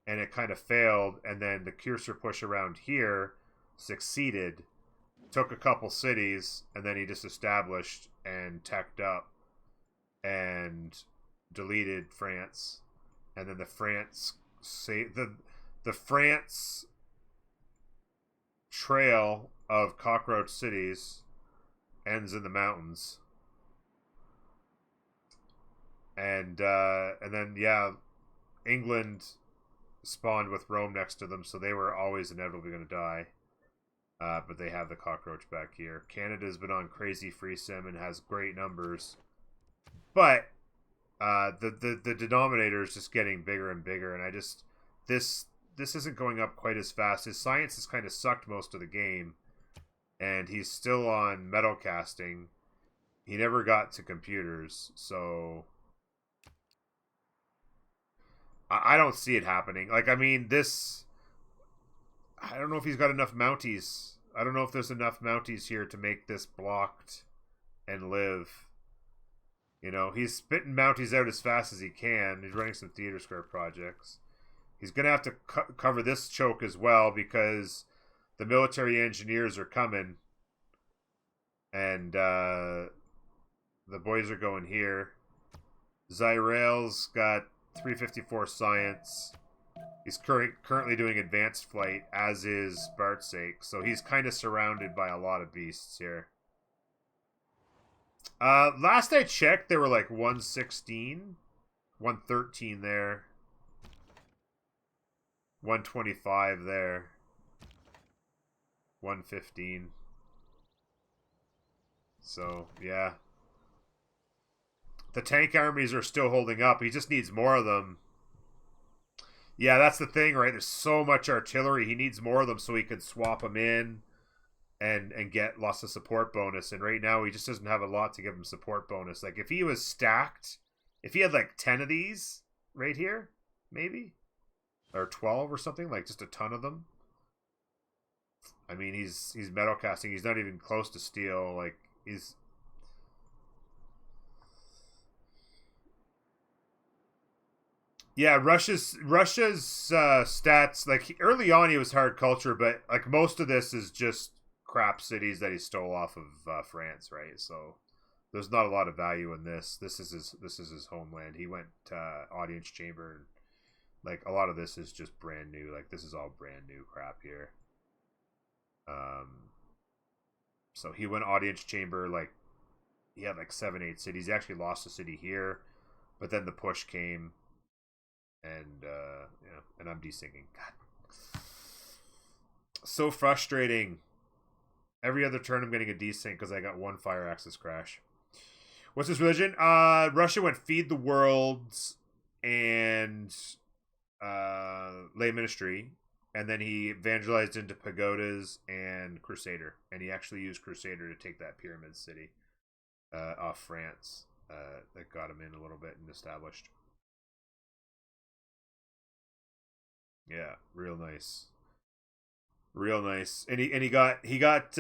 and it kind of failed. And then the cursor push around here succeeded, took a couple cities, and then he just established and teched up and deleted France. And then the France trail of cockroach cities ends in the mountains. And then, yeah, England spawned with Rome next to them, so they were always inevitably going to die. But they have the cockroach back here. Canada's been on crazy free sim and has great numbers. But the denominator is just getting bigger and bigger, and this isn't going up quite as fast. His science has kind of sucked most of the game, and he's still on metal casting. He never got to computers, so... I don't see it happening. Like, I mean, this... I don't know if he's got enough Mounties. I don't know if there's enough Mounties here to make this blocked and live. You know, he's spitting Mounties out as fast as he can. He's running some Theater Square projects. He's going to have to cover this choke as well because the military engineers are coming. And the boys are going here. Zyrael's got 354 science. He's currently doing advanced flight, as is Bartsake. So he's kind of surrounded by a lot of beasts here. Last I checked, they were like 116. 113 there. 125 there. 115. So, yeah. The tank armies are still holding up. He just needs more of them. Yeah, that's the thing, right? There's so much artillery. He needs more of them so he can swap them in and get lots of support bonus. And right now, he just doesn't have a lot to give him support bonus. Like, if he was stacked, if he had like 10 of these right here, maybe, or 12 or something, like just a ton of them. I mean, he's metal casting. He's not even close to steel. Like, he's... Yeah, Russia's stats, like, early on he was hard culture, but like most of this is just crap cities that he stole off of France, right? So there's not a lot of value in this. This is his homeland. He went audience chamber, and like a lot of this is just brand new. Like, this is all brand new crap here. So he went audience chamber, like he had like 7-8 cities. He actually lost a city here, but then the push came. And yeah, and I'm desyncing. God, so frustrating. Every other turn I'm getting a desync because I got one fire axis crash. What's his religion? Russia went feed the worlds and lay ministry, and then he evangelized into pagodas and Crusader, and he actually used Crusader to take that pyramid city off France. That got him in a little bit and established. Yeah, real nice. Real nice. And he got Dance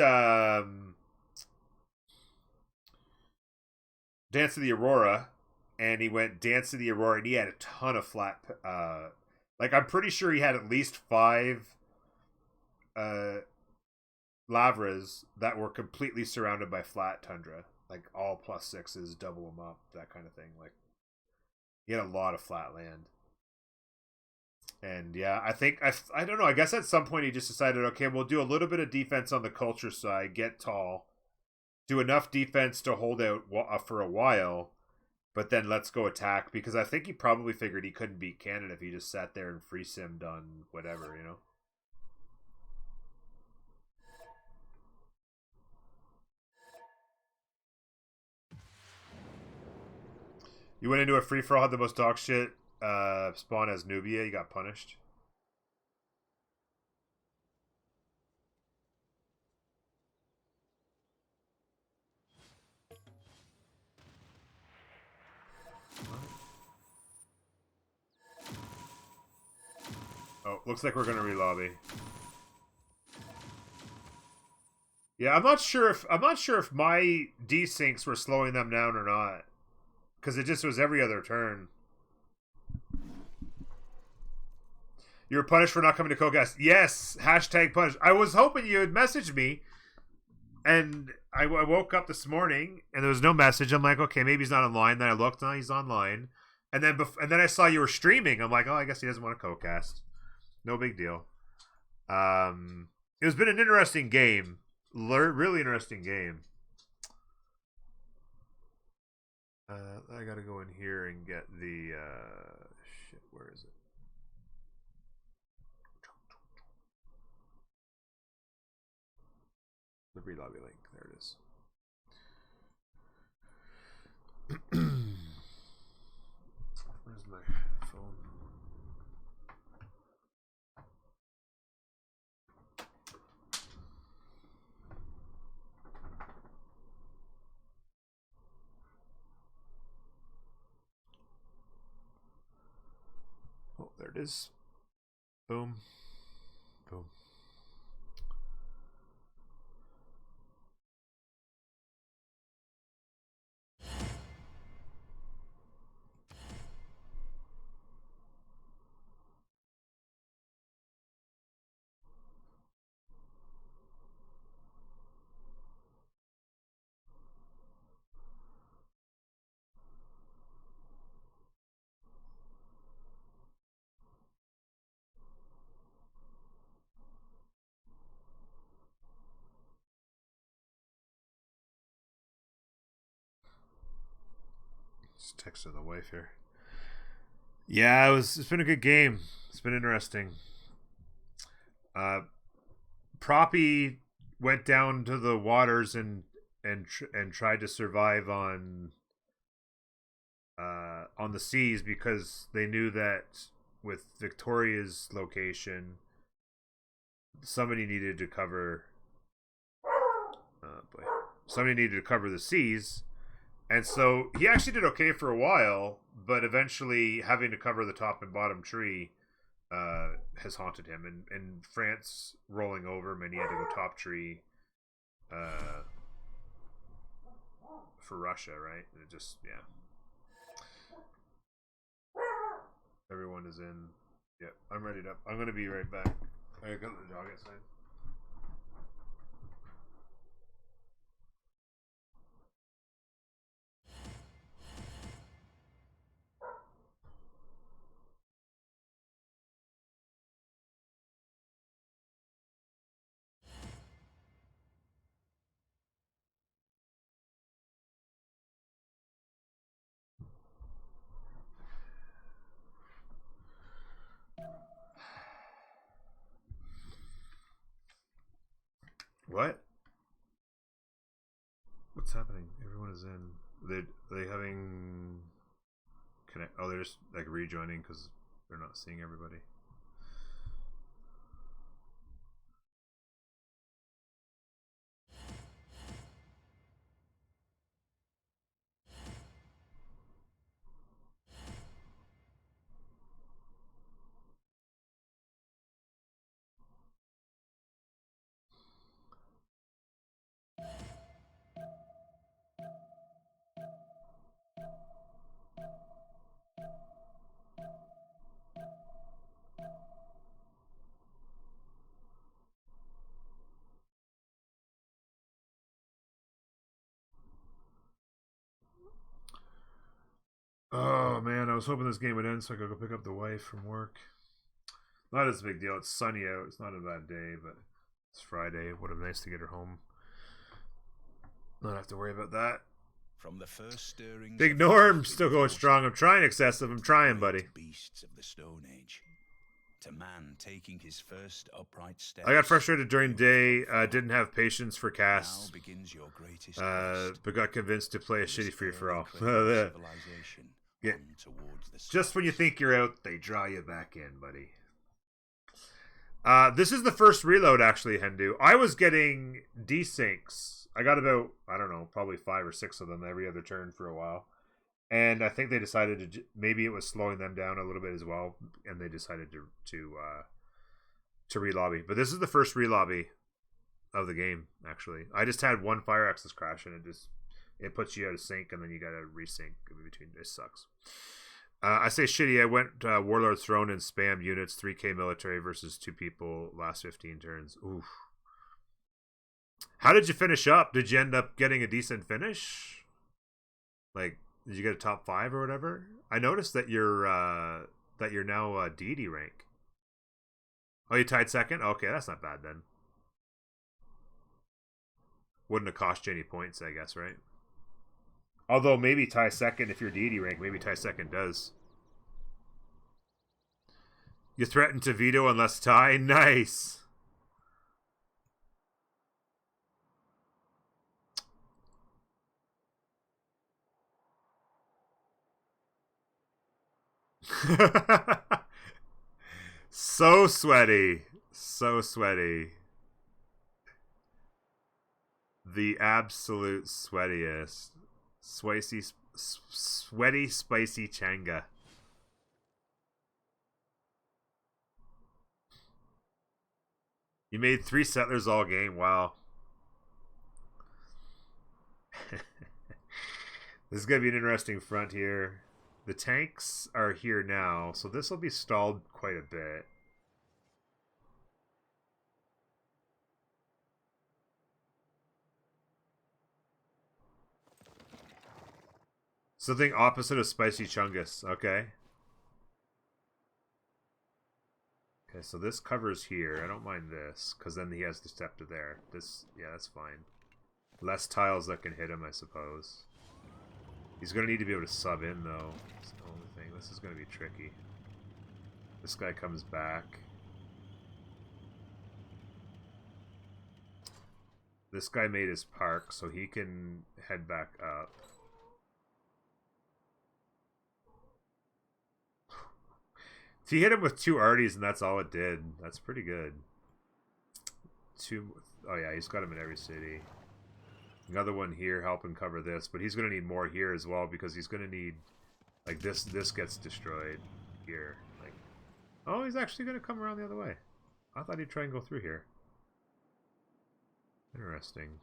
of the Aurora, and he went Dance of the Aurora, and he had a ton of flat like, I'm pretty sure he had at least 5 Lavras that were completely surrounded by flat tundra. Like, all +6s, double them up, that kind of thing. Like, he had a lot of flat land. And yeah, I don't know. I guess at some point he just decided, okay, we'll do a little bit of defense on the culture side, get tall, do enough defense to hold out for a while, but then let's go attack, because I think he probably figured he couldn't beat Canada if he just sat there and free simmed on whatever, you know. You went into a free for all, had the most dog shit spawn as Nubia. You got punished. Oh, looks like we're gonna relobby. Yeah, I'm not sure if my desyncs were slowing them down or not, because it just was every other turn. You were punished for not coming to CoCast. Yes, hashtag punished. I was hoping you would message me, and I woke up this morning and there was no message. I'm like, okay, maybe he's not online. Then I looked, and he's online. And then I saw you were streaming. I'm like, oh, I guess he doesn't want to CoCast. No big deal. It has been an interesting game. Really interesting game. I gotta go in here and get the shit. Where is it? The relobby link. There it is. Where's my phone? Oh, there it is. Boom. Boom. Just texting the wife here. Yeah, it's been a good game. It's been interesting. Proppy went down to the waters and tried to survive on the seas, because they knew that with Victoria's location, somebody needed to cover. Boy, somebody needed to cover the seas, and so he actually did okay for a while, but eventually having to cover the top and bottom tree has haunted him, and France rolling over him, and he had to go top tree for Russia, right? And it just, yeah. Everyone is in. Yep, I'm ready to. I'm gonna be right back. I got the dog outside. What? What's happening? Everyone is in. They having connect. Oh, they're just like rejoining because they're not seeing everybody. Oh man, I was hoping this game would end so I could go pick up the wife from work. Not as a big deal. It's sunny out. It's not a bad day, but it's Friday. Would have been nice to get her home. Not have to worry about that. From the first stirrings Big Norm still going strong. I'm trying, Excessive. I'm trying, buddy. Beasts of the Stone Age. To man taking his first upright steps. I got frustrated during the day. Didn't have patience for casts. Now begins your greatest but got convinced to play a shitty free-for-all. Yeah. Just when you think you're out, they draw you back in, buddy. This is the first reload, actually, Hendu. I was getting desyncs. I got about, I don't know, probably 5 or 6 of them every other turn for a while. And I think they decided to, maybe it was slowing them down a little bit as well, and they decided to relobby. But this is the first relobby of the game, actually. I just had one fire access crash, and it puts you out of sync, and then you gotta resync in between. It sucks. I say shitty. I went Warlord's Throne and spammed units, 3k military versus 2 people last 15 turns. Oof. How did you finish up? Did you end up getting a decent finish? Like, did you get a top 5 or whatever? I noticed that you're now deity rank. Oh, you tied second? Okay, that's not bad then. Wouldn't have cost you any points, I guess, right? Although maybe tie second if you're deity rank. Maybe tie second does. You threaten to veto unless tie. Nice. So sweaty. So sweaty. The absolute sweatiest. Sweaty, spicy Changa. You made 3 settlers all game. Wow. This is going to be an interesting front here. The tanks are here now, so this will be stalled quite a bit. Something opposite of Spicy Chungus. Okay. Okay, so this covers here. I don't mind this, because then he has to step to there. This, yeah, that's fine. Less tiles that can hit him, I suppose. He's going to need to be able to sub in, though. That's the only thing. This is going to be tricky. This guy comes back. This guy made his park, so he can head back up. He hit him with 2 arties, and that's all it did. That's pretty good. 2... Oh, yeah, he's got him in every city. Another one here helping cover this, but he's going to need more here as well, because he's going to need... Like, this gets destroyed here. Like, oh, he's actually going to come around the other way. I thought he'd try and go through here. Interesting.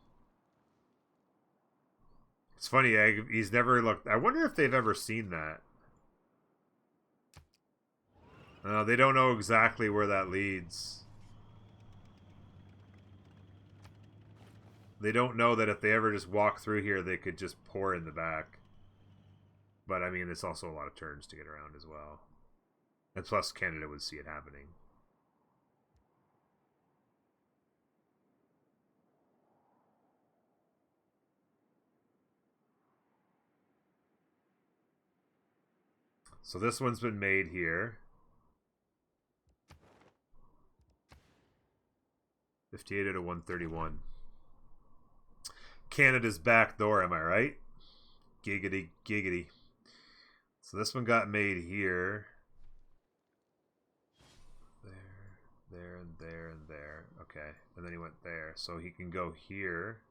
It's funny, he's never looked... I wonder if they've ever seen that. They don't know exactly where that leads. They don't know that if they ever just walk through here, they could just pour in the back. But, I mean, it's also a lot of turns to get around as well. And plus, Canada would see it happening. So this one's been made here. 58 out of 131. Canada's back door, am I right? Giggity, giggity. So this one got made here. There, and there, and there. Okay, and then he went there. So he can go here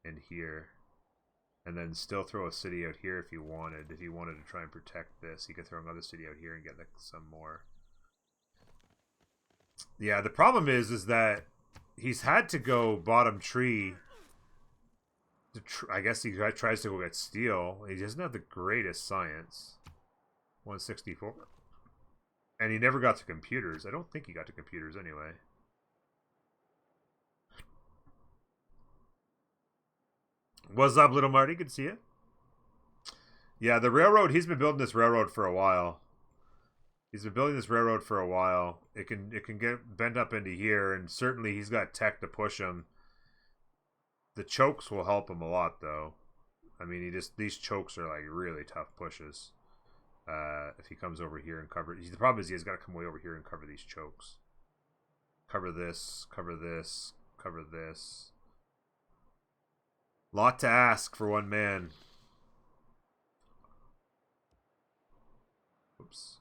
and here. And then still throw a city out here if he wanted. If he wanted to try and protect this, he could throw another city out here and get like some more. Yeah, the problem is that he's had to go bottom tree. I guess he tries to go get steel. He doesn't have the greatest science. 164. And he never got to computers. I don't think he got to computers anyway. What's up, little Marty? Good to see you. Yeah, the railroad, he's been building this railroad for a while. He's been building this railroad for a while. It can get bent up into here, and certainly he's got tech to push him. The chokes will help him a lot, though. I mean, these chokes are like really tough pushes. If he comes over here and cover, the problem is he's got to come way over here and cover these chokes. Cover this, cover this, cover this. Lot to ask for one man. Oops.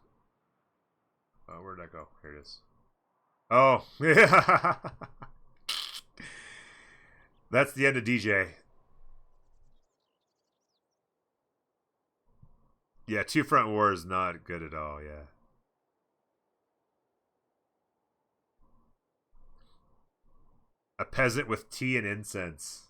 Oh, where'd that go? Here it is. Oh, yeah. That's the end of DJ. Yeah, two front war is not good at all, yeah. A peasant with tea and incense.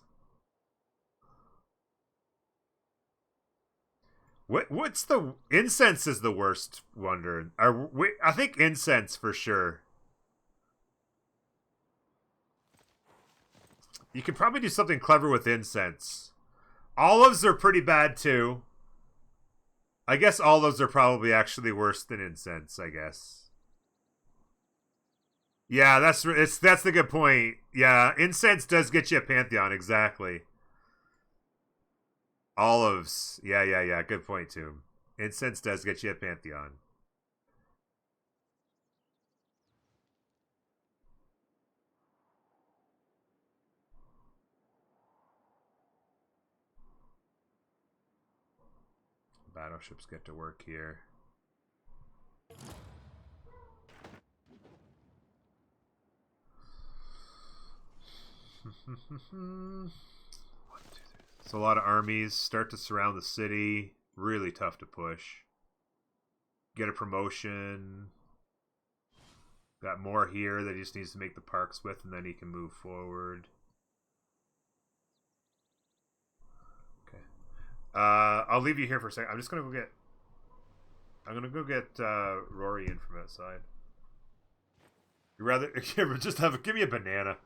What's the... Incense is the worst wonder. I think incense for sure. You could probably do something clever with incense. Olives are pretty bad too. I guess olives are probably actually worse than incense, I guess. Yeah, that's the good point. Yeah, incense does get you a pantheon, exactly. Olives. Yeah. Good point, too. Incense does get you a pantheon. Battleships get to work here. So a lot of armies start to surround the city. Really tough to push. Get a promotion. Got more here that he just needs to make the parks with, and then he can move forward. Okay. I'll leave you here for a second. I'm just gonna go get... I'm gonna go get Rory in from outside. You rather just give me a banana.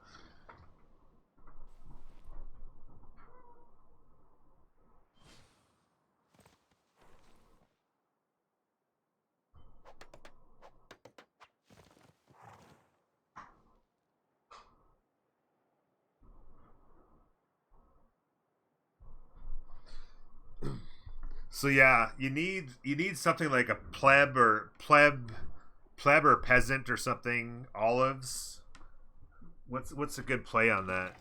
So yeah, you need something like a pleb or peasant or something. Olives. What's a good play on that?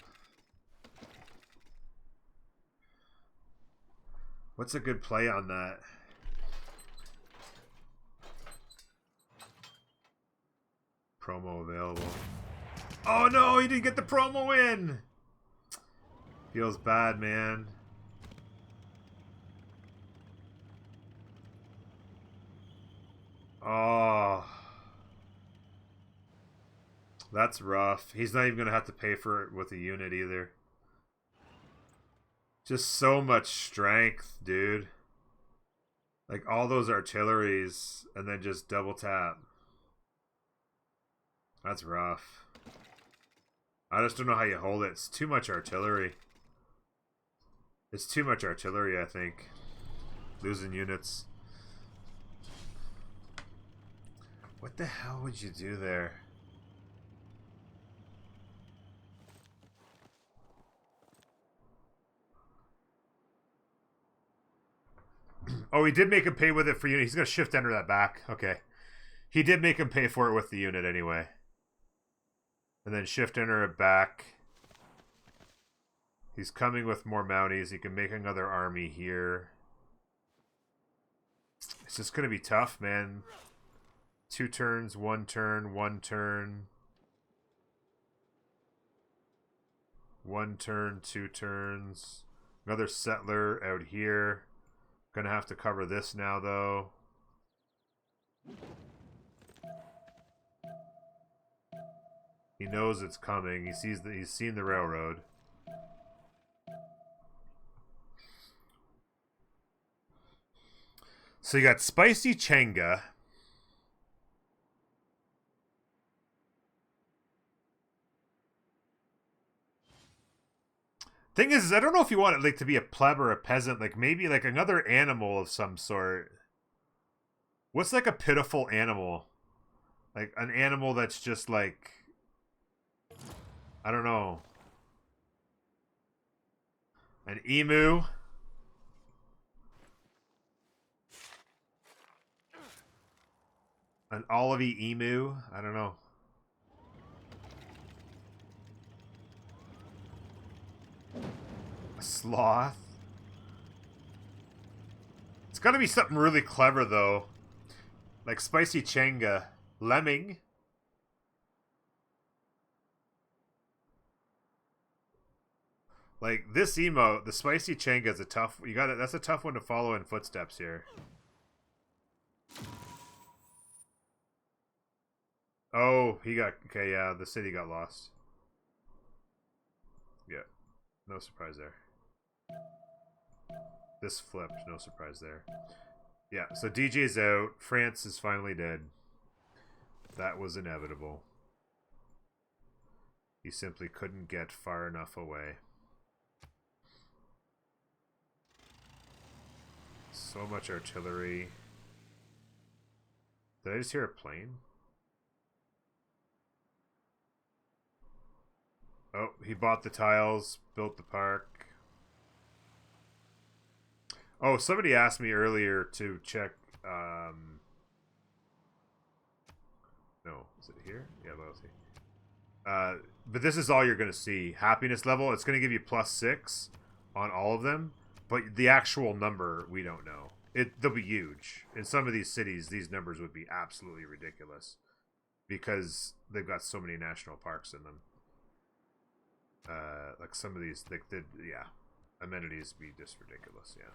What's a good play on that? Promo available. Oh no, he didn't get the promo in. Feels bad, man. Oh, that's rough. He's not even going to have to pay for it with a unit either. Just so much strength, dude. Like all those artilleries and then just double tap. That's rough. I just don't know how you hold it. It's too much artillery. It's too much artillery, I think. Losing units. What the hell would you do there? Oh, he did make him pay with it for unit. He's going to shift enter that back. Okay. He did make him pay for it with the unit anyway. And then shift enter it back. He's coming with more mounties. He can make another army here. It's just going to be tough, man. 2 turns, 1 turn, 1 turn. 1 turn, 2 turns. Another settler out here. Gonna have to cover this now, though. He knows it's coming. He's seen the railroad. So you got Spicy Chenga. Thing is, I don't know if you want it like to be a pleb or a peasant, like maybe like another animal of some sort. What's like a pitiful animal? Like an animal that's just like, I don't know. An emu? An olivey emu? I don't know. A sloth? It's gotta be something really clever though. Like spicy chenga. Lemming? Like this emote, the spicy chenga is a tough. You got it. That's a tough one to follow in footsteps here. Oh, he got okay. Yeah, the city got lost. Yeah, no surprise there. This flipped. No surprise there. Yeah, so DJ's out. France is finally dead. That was inevitable. He simply couldn't get far enough away. So much artillery. Did I just hear a plane? Oh, he bought the tiles, built the park. Oh, somebody asked me earlier to check. No, is it here? Yeah, loyalty. But this is all you're going to see. Happiness level, it's going to give you +6 on all of them. But the actual number, we don't know. They'll be huge. In some of these cities, these numbers would be absolutely ridiculous. Because they've got so many national parks in them. Like some of these, yeah. Amenities be just ridiculous, yeah.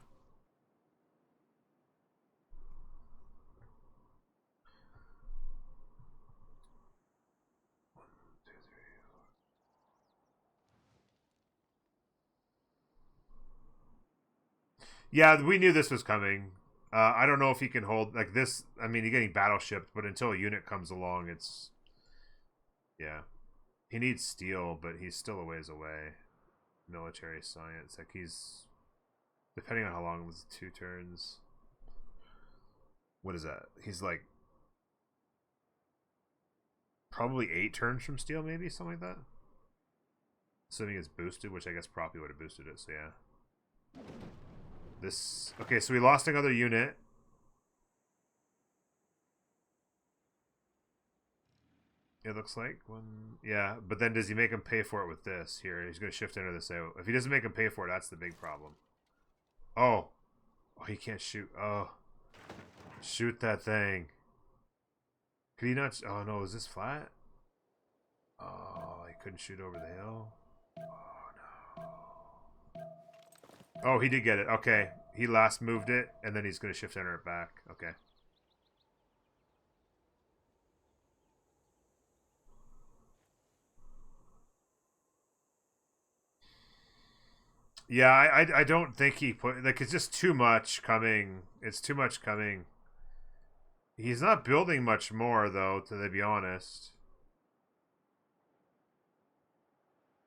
Yeah, we knew this was coming. I don't know if he can hold like this. I mean, he's getting battleshipped, but until a unit comes along, it's yeah. He needs steel, but he's still a ways away. Military science, like he's depending on how long it was, 2 turns. What is that? He's like probably 8 turns from steel, maybe something like that. Assuming it's boosted, which I guess probably would have boosted it. So yeah. This okay, so we lost another unit. It looks like one, yeah. But then does he make him pay for it with this? Here, he's gonna shift enter this out. If he doesn't make him pay for it, that's the big problem. Oh, he can't shoot. Oh, shoot that thing. Could he not? Oh no, is this flat? Oh, he couldn't shoot over the hill. Oh no. Oh, he did get it. Okay, he last moved it, and then he's gonna shift enter it back. Okay. Yeah, I don't think he put like it's just too much coming. It's too much coming. He's not building much more though, to be honest.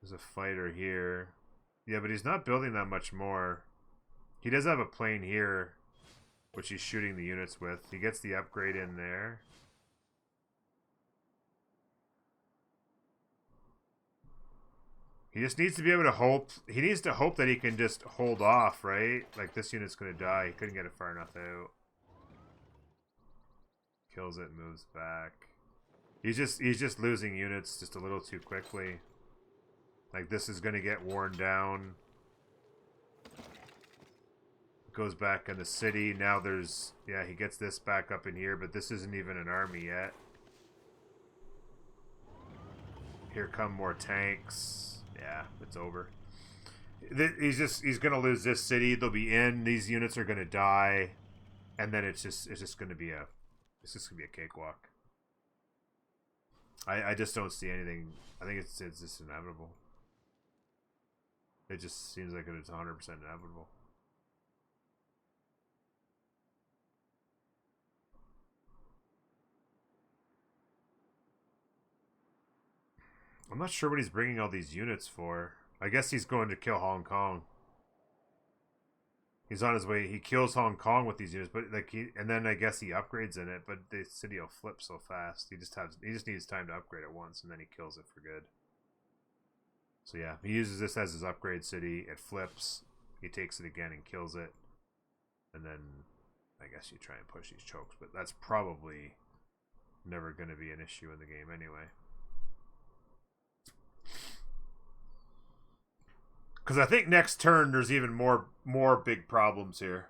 There's a fighter here. Yeah, but he's not building that much more. He does have a plane here, which he's shooting the units with. He gets the upgrade in there. He just needs to be able to hope. He needs to hope that he can just hold off, right? Like this unit's gonna die. He couldn't get it far enough out. Kills it, moves back. He's just losing units just a little too quickly. Like this is gonna get worn down. Goes back in the city. Now there's yeah, he gets this back up in here, but this isn't even an army yet. Here come more tanks. Yeah, it's over. He's gonna lose this city. They'll be in. These units are gonna die, and then it's just gonna be a cakewalk. I just don't see anything. I think it's just inevitable. It just seems like it's 100% inevitable. I'm not sure what he's bringing all these units for. I guess he's going to kill Hong Kong. He's on his way. He kills Hong Kong with these units, but like and then I guess he upgrades in it. But the city will flip so fast. He just needs time to upgrade it once, and then he kills it for good. So yeah, he uses this as his upgrade city. It flips. He takes it again and kills it, and then I guess you try and push these chokes, but that's probably never going to be an issue in the game anyway. Because I think next turn there's even more big problems here.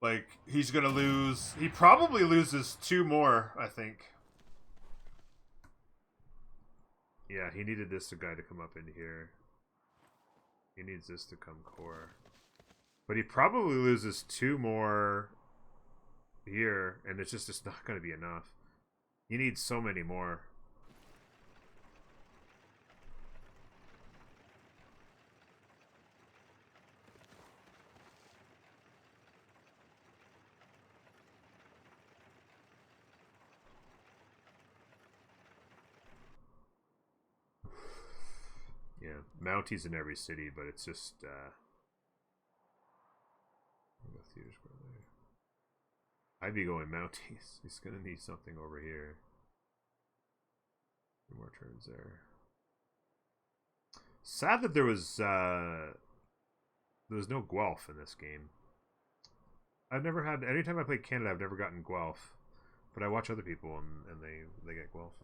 Like, he's going to lose... He probably loses 2 more, I think. Yeah, he needed this guy to come up into here. He needs this to come core. But he probably loses 2 more here, and it's just not going to be enough. You need so many more. Yeah, Mounties in every city, but it's just I'd be going Mounties. He's gonna need something over here. 2 more turns there. Sad that there was no Guelph in this game. I've never had, anytime I play Canada, I've never gotten Guelph, but I watch other people and they get Guelph.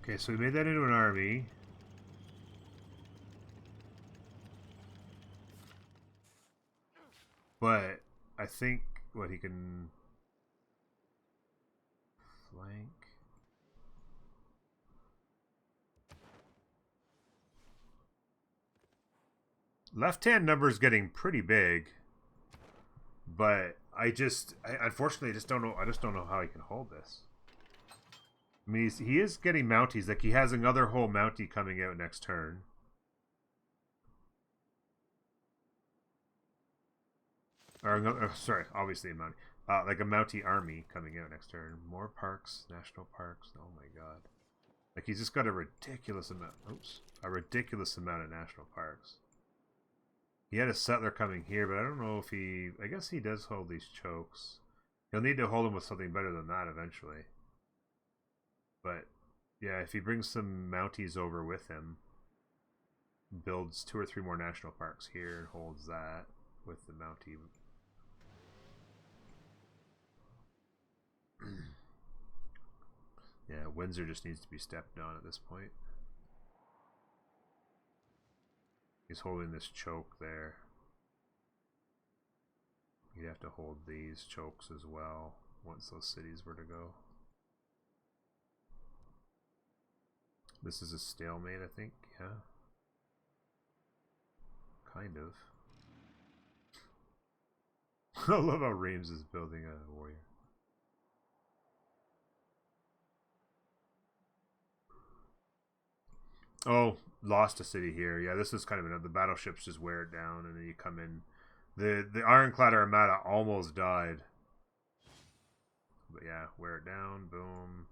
Okay, so we made that into an army. But I think what he can flank. Left-hand number is getting pretty big, but I unfortunately just don't know. I just don't know how he can hold this. I mean, he is getting Mounties. Like, he has another whole Mountie coming out next turn. Or, sorry, obviously a Mountie. Like a Mountie army coming out next turn. More parks, national parks. Oh my god. Like, he's just got a ridiculous amount. Oops. A ridiculous amount of national parks. He had a settler coming here, but I don't know if he... I guess he does hold these chokes. He'll need to hold them with something better than that eventually. But, yeah, if he brings some Mounties over with him, builds 2 or 3 more national parks here, and holds that with the Mountie. Yeah, Windsor just needs to be stepped on at this point. He's holding this choke there. You'd have to hold these chokes as well once those cities were to go. This is a stalemate, I think. Yeah. Kind of. I love how Reims is building a warrior. Oh, lost a city here. Yeah, this is kind of the battleships just wear it down, and then you come in. The Ironclad Armada almost died. But yeah, wear it down, boom.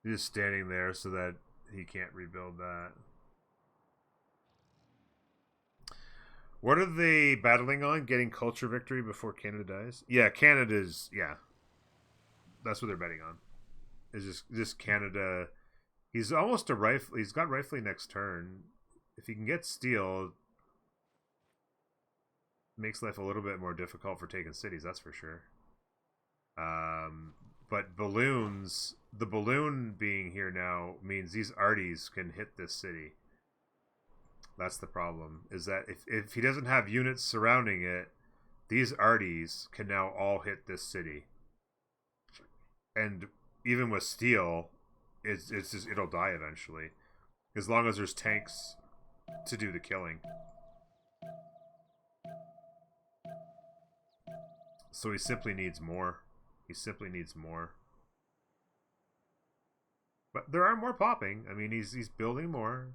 He's just standing there so that he can't rebuild that. What are they battling on? Getting culture victory before Canada dies? Yeah, Canada's... Yeah. That's what they're betting on. Is just Canada... He's almost a rifle. He's got rifling next turn. If he can get steel, makes life a little bit more difficult for taking cities, that's for sure. But balloons... The balloon being here now means these arties can hit this city. That's the problem. Is that if he doesn't have units surrounding it, these arties can now all hit this city. And even with steel, it's just it'll die eventually, as long as there's tanks to do the killing. So he simply needs more. He simply needs more. But there are more popping. I mean, he's building more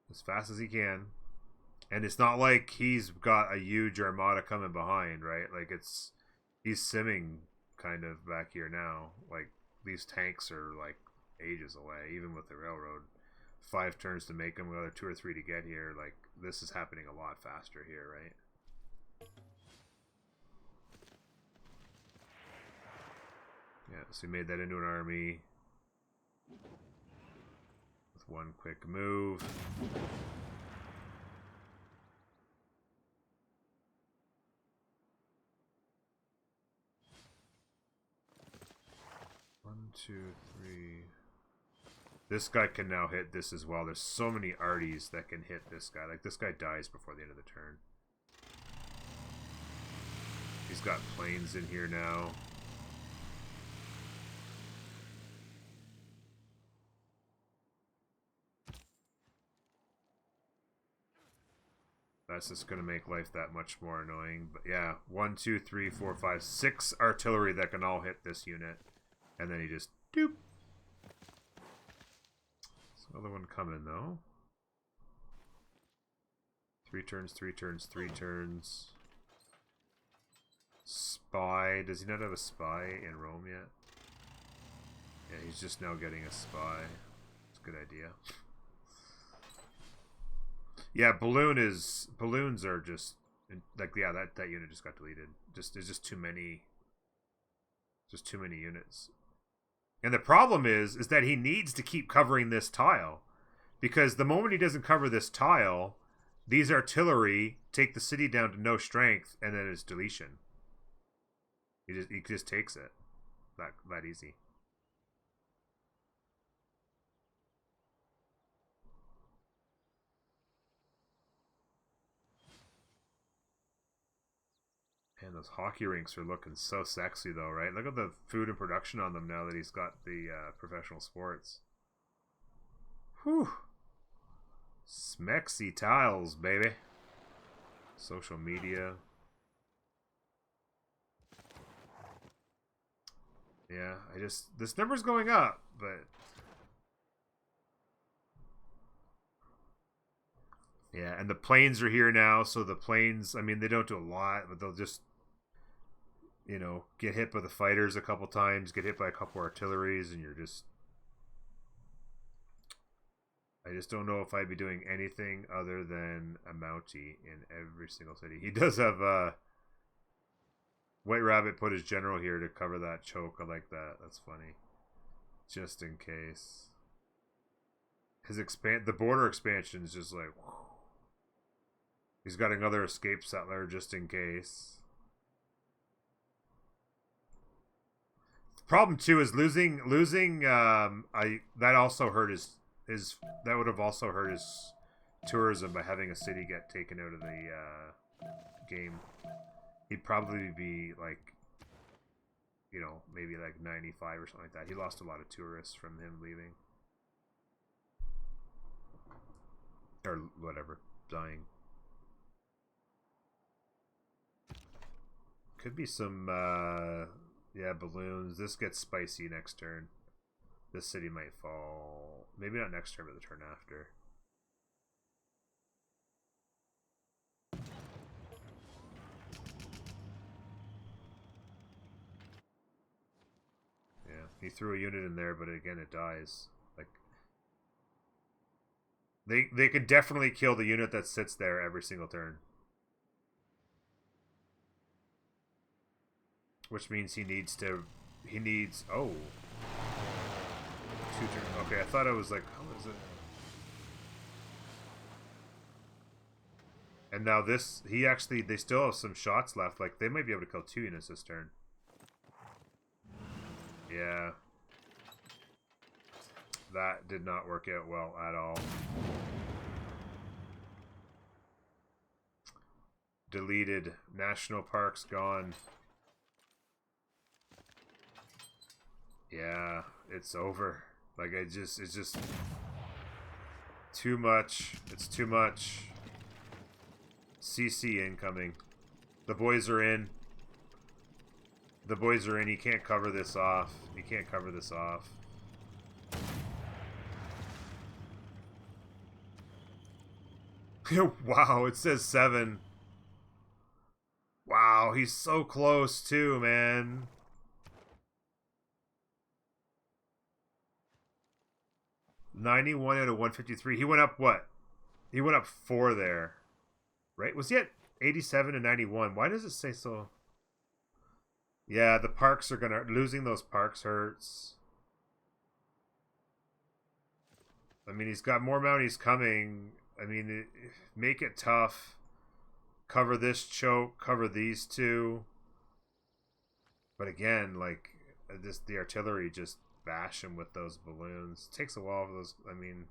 as fast as he can. And it's not like he's got a huge armada coming behind, right? Like he's simming kind of back here now. Like these tanks are like ages away, even with the railroad. 5 turns to make them, another 2 or 3 to get here. Like this is happening a lot faster here, right? Yeah, so he made that into an army with one quick move. One, two, three. This guy can now hit this as well. There's so many arties that can hit this guy. Like this guy dies before the end of the turn. He's got planes in here now. That's just going to make life that much more annoying. But yeah, 1, 2, 3, 4, 5, 6 artillery that can all hit this unit. And then he just doop. There's another one coming though. 3 turns, 3 turns, 3 turns. Spy. Does he not have a spy in Rome yet? Yeah, he's just now getting a spy. It's a good idea. Yeah, balloons are just like, yeah, that unit just got deleted. There's just too many units. And the problem is that he needs to keep covering this tile, because the moment he doesn't cover this tile, these artillery take the city down to no strength, and then it's deletion. He just takes it that easy. Man, those hockey rinks are looking so sexy, though, right? Look at the food and production on them now that he's got the professional sports. Whew. Smexy tiles, baby. Social media. Yeah, this number's going up, but... Yeah, and the planes are here now, so the planes, I mean, they don't do a lot, but they'll just... You know, get hit by the fighters a couple times, get hit by a couple artilleries, and you're just... I just don't know if I'd be doing anything other than a Mountie in every single city. He does have White Rabbit put his general here to cover that choke. I like that. That's funny. Just in case. The border expansion is just like... Whew. He's got another escape settler just in case. Problem too is losing that also hurt his that would have also hurt his tourism by having a city get taken out of the game. He'd probably be like, you know, maybe like 95 or something like that. He lost a lot of tourists from him leaving, or whatever, dying. Could be some yeah, balloons. This gets spicy next turn. This city might fall. Maybe not next turn, but the turn after. Yeah, he threw a unit in there, but again, it dies. Like they could definitely kill the unit that sits there every single turn. Which means he needs, oh. 2 turns. Okay, I thought it was like, how is it? And now this, they still have some shots left. Like, they might be able to kill 2 units this turn. Yeah. That did not work out well at all. deleted. National parks gone. Yeah, it's over. Like, it's just too much. It's too much. CC incoming. The boys are in. The boys are in. He can't cover this off. He can't cover this off. Wow, it says 7. Wow, he's so close too, man. $91 out of 153. He went up what? He went up 4 there. Right? Was he at 87 and 91? Why does it say so? Yeah, the parks are gonna... Losing those parks hurts. I mean, he's got more Mounties coming. I mean, make it tough. Cover this choke. Cover these 2. But again, like, the artillery just bash him with those balloons. It takes a while for those... I mean...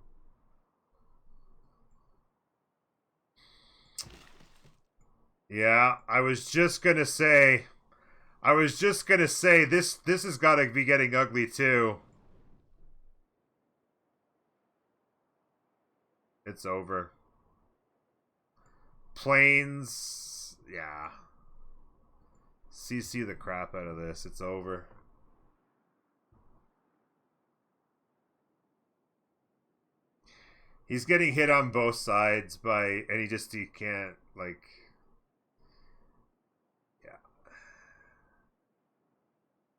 Yeah, I was just gonna say this has got to be getting ugly too. It's over. Planes, yeah. CC the crap out of this. It's over. He's getting hit on both sides by, and he can't, like...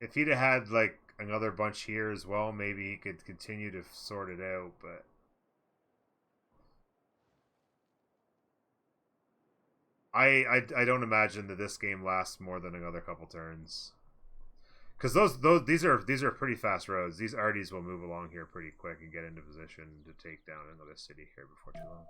If he'd have had, like, another bunch here as well, maybe he could continue to sort it out, but... I don't imagine that this game lasts more than another couple turns. Because these are pretty fast roads. These arties will move along here pretty quick and get into position to take down another city here before too long.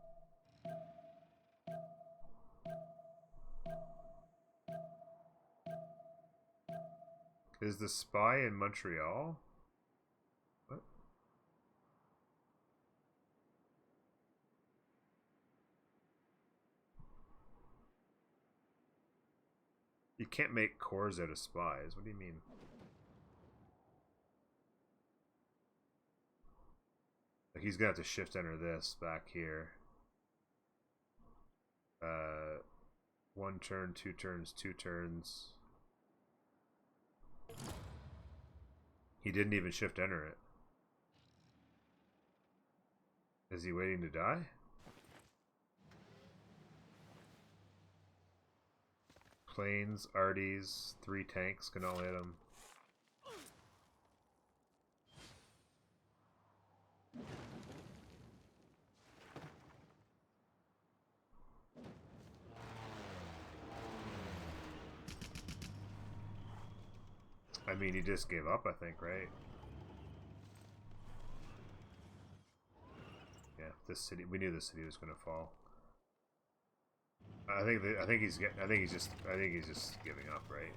Is the spy in Montreal? What? You can't make cores out of spies. What do you mean? Like, he's gonna have to shift enter this back here. 1 turn, 2 turns, 2 turns. He didn't even shift enter it. Is he waiting to die? Planes, arties, 3 tanks can all hit him. I mean, he just gave up, I think, right? Yeah, this city. We knew this city was going to fall. I think he's just giving up, right?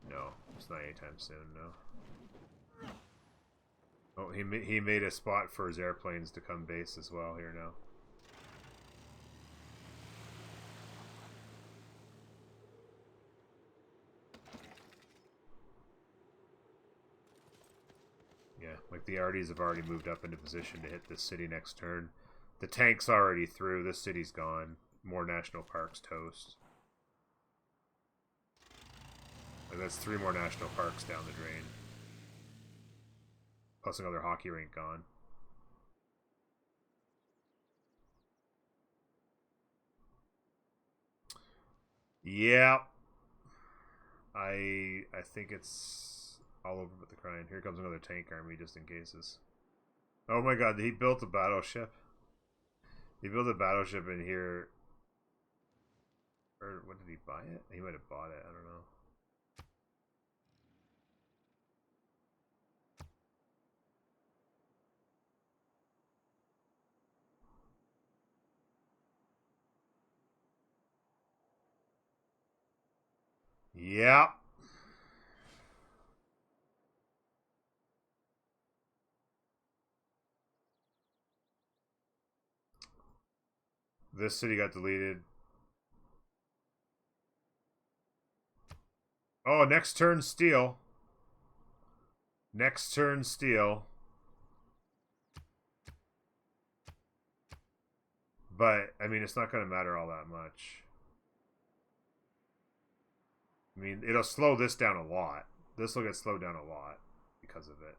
No, it's not anytime soon. No. Oh, he made a spot for his airplanes to come base as well here now. Yeah, like the arties have already moved up into position to hit this city next turn. The tank's already through. This city's gone. More national parks toast. Like, that's 3 more national parks down the drain. Plus another hockey rink gone. Yeah. I think it's all over but the crying. Here comes another tank army just in cases. Oh my god, he built a battleship. He built a battleship in here. Or what did he buy it? He might have bought it, I don't know. Yeah. This city got deleted. Oh, next turn steal. Next turn steal. But, I mean, it's not going to matter all that much. I mean, it'll slow this down a lot. This will get slowed down a lot because of it.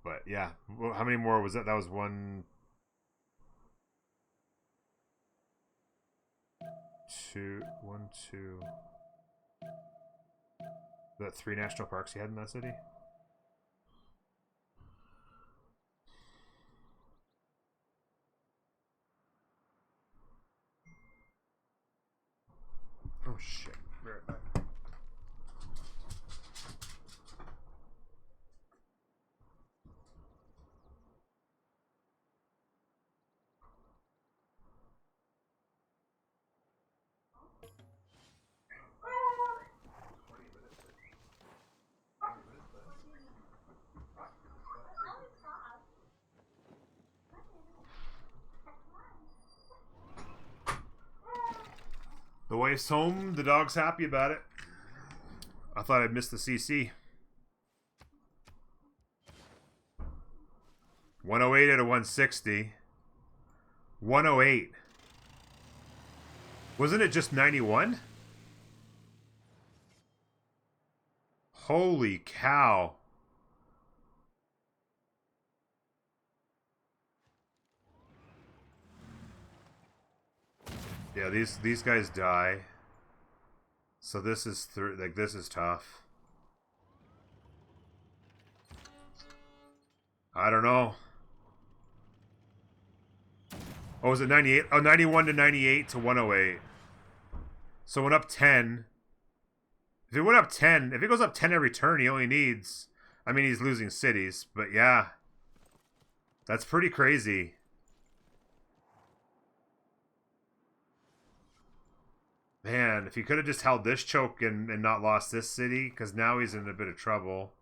But, yeah. Well, how many more was that? That was 1, 2, 1, 2. Was that 3 national parks you had in that city? Oh shit. Be right back. The wife's home. The dog's happy about it. I thought I'd missed the CC. 108 out of 160. 108. Wasn't it just 91? Holy cow. Yeah, these guys die. So this is like this is tough. I don't know. Oh, was it 98? Oh, 91 to 98 to 108. So it went up 10. If it went up 10, if it goes up 10 every turn, he only needs... I mean, he's losing cities, but yeah. That's pretty crazy. Man, if he could have just held this choke and not lost this city, because now he's in a bit of trouble.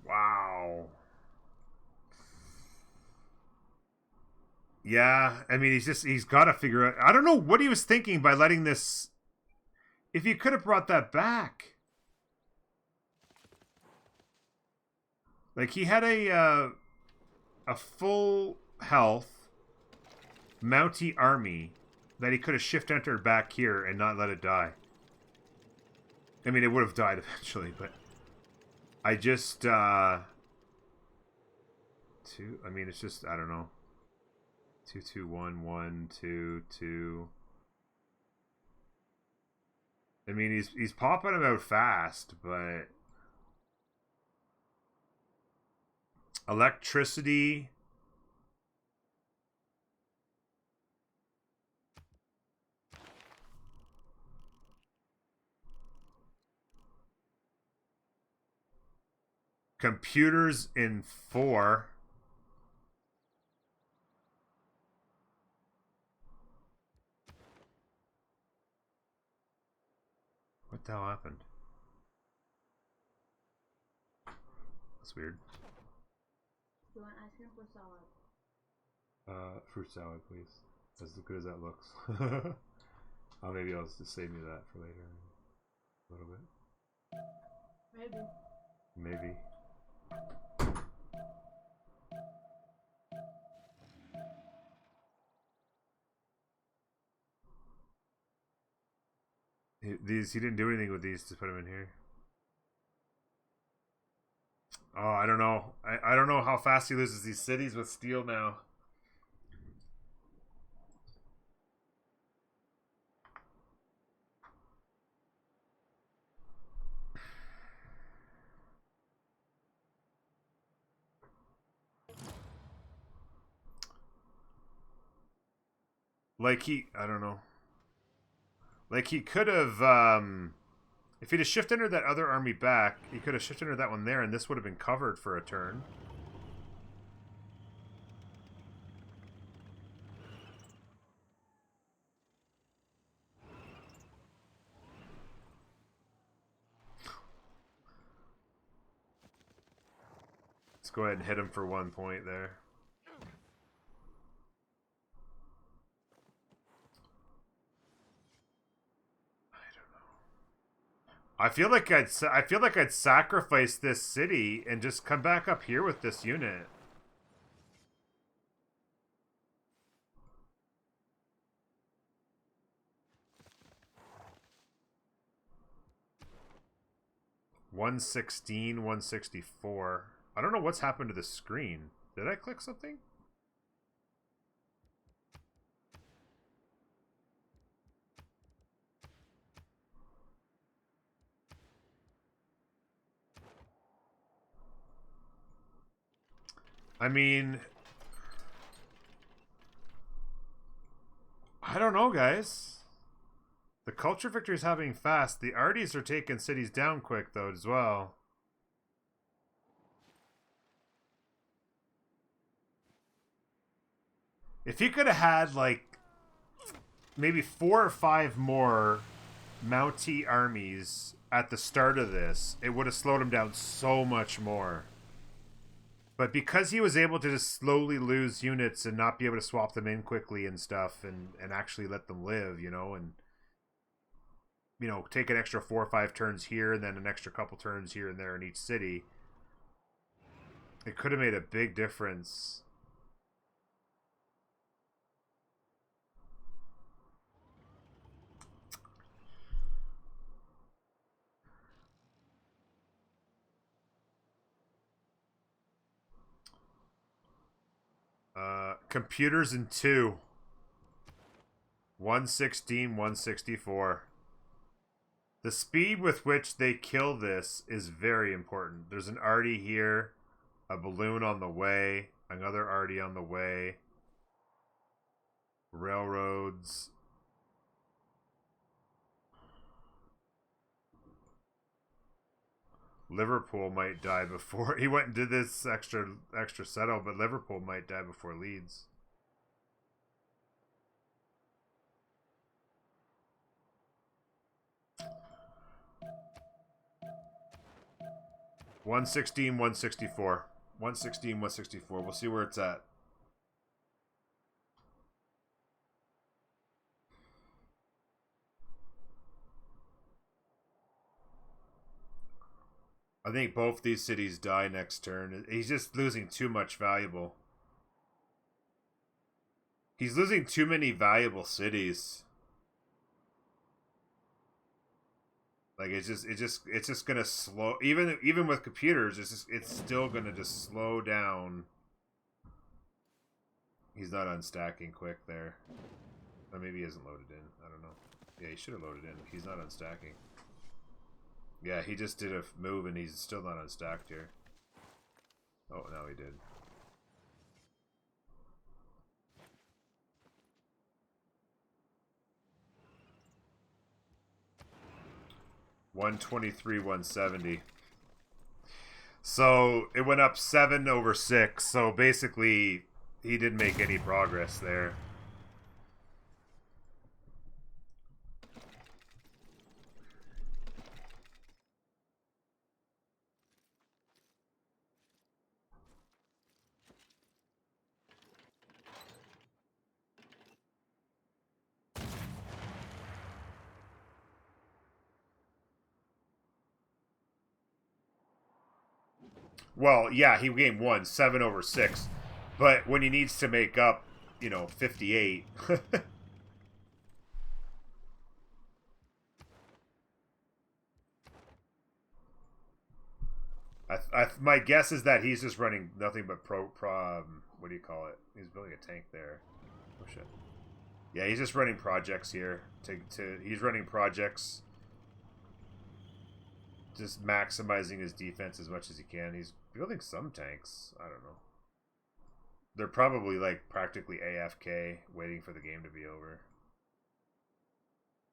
Wow. Yeah, I mean, he's got to figure out... I don't know what he was thinking by letting this... If he could have brought that back. Like, he had a full health Mountie army that he could have shift entered back here and not let it die. I mean, it would have died eventually, but I just, 2, I mean, it's just, I don't know. 2, 2, 1, 1, 2, 2. I mean, he's popping them out fast, but electricity. Computers in 4. What the hell happened? That's weird. Do you want ice cream or salad? Fruit salad, please. As good as that looks. Oh, maybe I'll just save me that for later. A little bit. Maybe. He didn't do anything with these to put them in here. Oh, I don't know. I don't know how fast he loses these cities with steel now. Like I don't know. Like he could have, if he'd have shift entered that other army back, he could have shift entered that one there, and this would have been covered for a turn. Let's go ahead and hit him for 1 point there. I feel like I'd sacrifice this city and just come back up here with this unit. $116, $164. I don't know what's happened to the screen. Did I click something? I mean, I don't know, guys. The culture victory is happening fast. The arties are taking cities down quick, though, as well. If he could have had, like, maybe 4 or 5 more Mountie armies at the start of this, it would have slowed him down so much more. But because he was able to just slowly lose units and not be able to swap them in quickly and stuff and actually let them live, you know, and, you know, take an extra 4 or 5 turns here and then an extra couple turns here and there in each city, it could have made a big difference. Computers in 2. 116, 164. The speed with which they kill this is very important. There's an arty here, a balloon on the way, another arty on the way, railroads. Liverpool might die before he went and did this extra settle, but Liverpool might die before Leeds. $116, $164. $116, $164. We'll see where it's at. I think both these cities die next turn. He's just losing too much valuable. He's losing too many valuable cities. Like it's just gonna slow. Even with computers, it's still gonna just slow down. He's not unstacking quick there. Or maybe he hasn't loaded in. I don't know. Yeah, he should have loaded in. He's not unstacking. Yeah, he just did a move and he's still not unstacked here. Oh, no, he did. $123, $170. So it went up 7 over 6. So basically, he didn't make any progress there. Well, yeah, he gained 1, 7 over 6. But when he needs to make up, 58. My guess is that he's just running nothing but what do you call it? He's building a tank there. Oh shit. Yeah, he's just running projects here. He's running projects, just maximizing his defense as much as he can. He's building some tanks. I don't know. They're probably like practically AFK, waiting for the game to be over,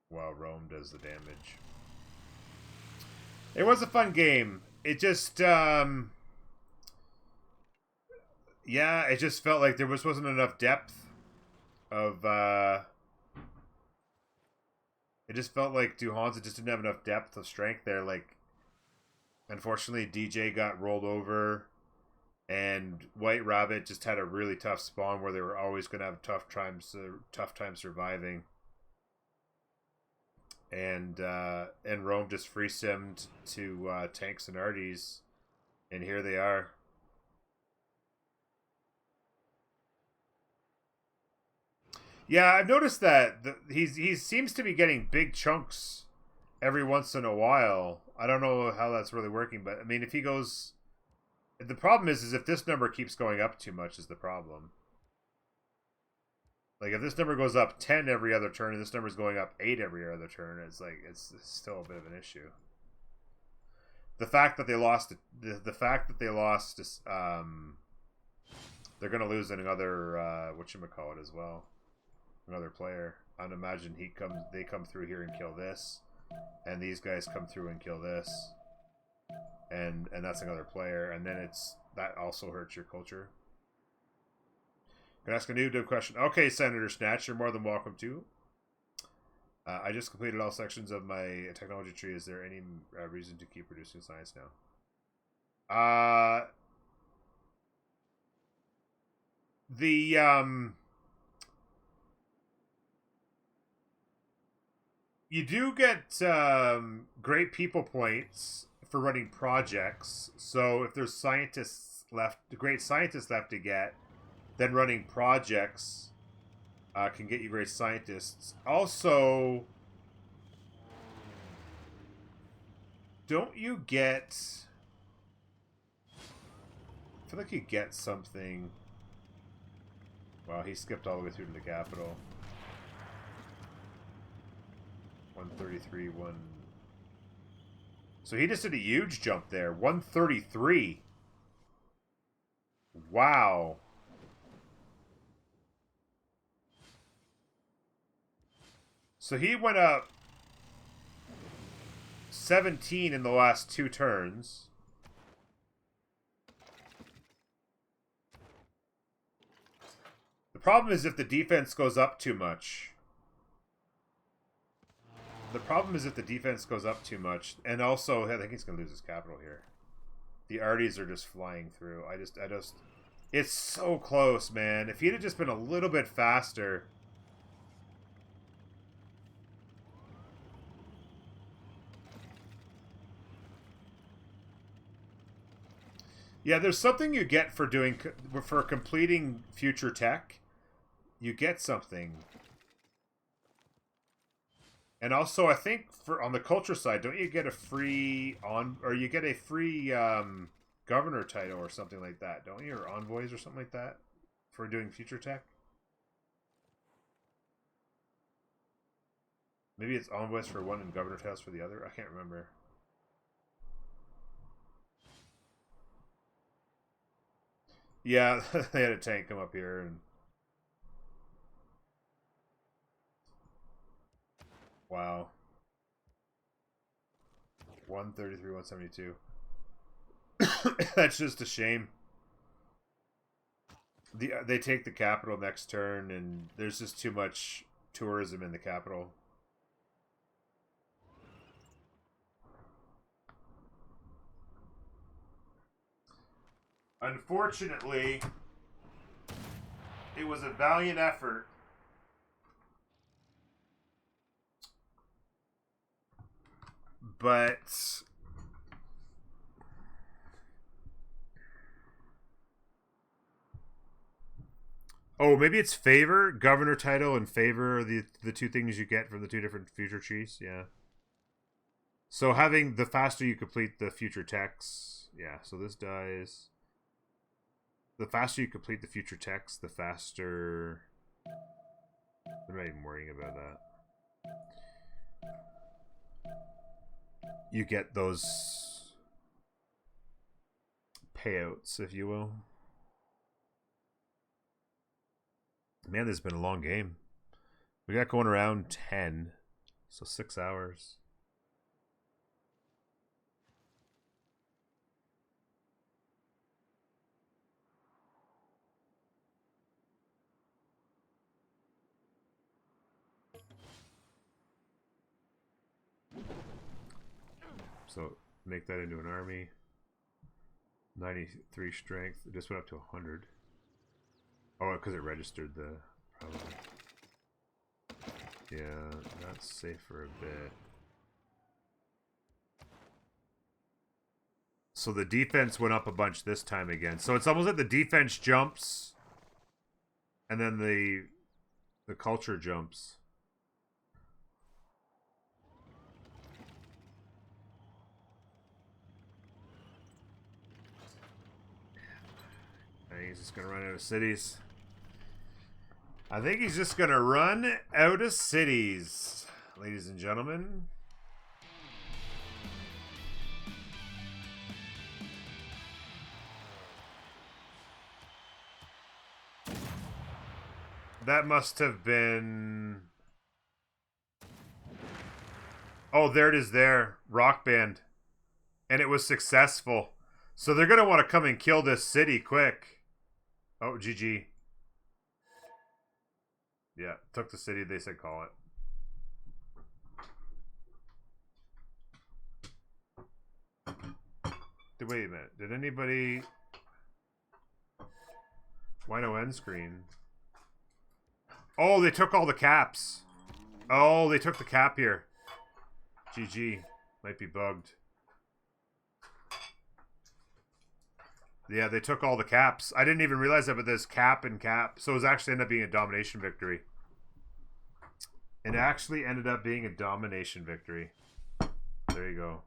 while Rome does the damage. It was a fun game. It just, yeah, it just felt like there wasn't enough depth of, it just felt like DuHansa just didn't have enough depth of strength there. Like, unfortunately, DJ got rolled over. And White Rabbit just had a really tough spawn where they were always going to have tough time surviving. And Rome just free simmed to tanks and arties, and here they are. Yeah, I've noticed that he seems to be getting big chunks every once in a while. I don't know how that's really working, but I mean, if he goes, the problem is if this number keeps going up too much is the problem. Like if this number goes up 10 every other turn and this number is going up 8 every other turn, it's like it's still a bit of an issue. The fact that they lost, they're gonna lose another whatchamacallit as well. Another player. I'd imagine they come through here and kill this, and these guys come through and kill this, and that's another player, and then that also hurts your culture. Can I ask a new question? Okay, Senator Snatch, you're more than welcome to. I just completed all sections of my technology tree. Is there any reason to keep producing science now? You do get great people points for running projects. So if there's great scientists left to get, then running projects can get you great scientists. Also, don't you get... I feel like you get something... Wow, he skipped all the way through to the capital. 133, So he just did a huge jump there. 133. Wow. So he went up 17 in the last 2 turns. The problem is if the defense goes up too much. And also, I think he's going to lose his capital here. The arties are just flying through. It's so close, man. If he'd have just been a little bit faster. Yeah, there's something you get for completing future tech. You get something. And also, I think on the culture side, don't you get a free governor title or something like that, don't you? Or envoys or something like that for doing future tech? Maybe it's envoys for one and governor titles for the other. I can't remember. Yeah, they had a tank come up here and... Wow. 133, 172. That's just a shame. They take the capital next turn, and there's just too much tourism in the capital. Unfortunately, it was a valiant effort. But oh, maybe it's favor, governor title, and favor are the 2 things you get from the 2 different future trees. Yeah. So having the faster you complete the future techs, yeah. So this dies. The faster you complete the future text, the faster... I'm not even worrying about that. You get those payouts, if you will. Man, this has been a long game. We got going around 10, so 6 hours. So make that into an army. 93 strength. It just went up to 100. Oh, because it registered the... Probably. Yeah, that's safe for a bit. So the defense went up a bunch this time again. So it's almost like the defense jumps, and then the culture jumps. He's just gonna run out of cities. I think he's just gonna run out of cities, ladies and gentlemen. That must have been... Oh, there it is there. Rock Band. And it was successful. So they're gonna want to come and kill this city quick. Oh, GG. Yeah, took the city. They said call it. Wait a minute. Did anybody... Why no end screen? Oh, they took all the caps. Oh, they took the cap here. GG. Might be bugged. Yeah, they took all the caps. I didn't even realize that, but there's cap and cap. So it was actually ended up being a domination victory. It actually ended up being a domination victory. There you go.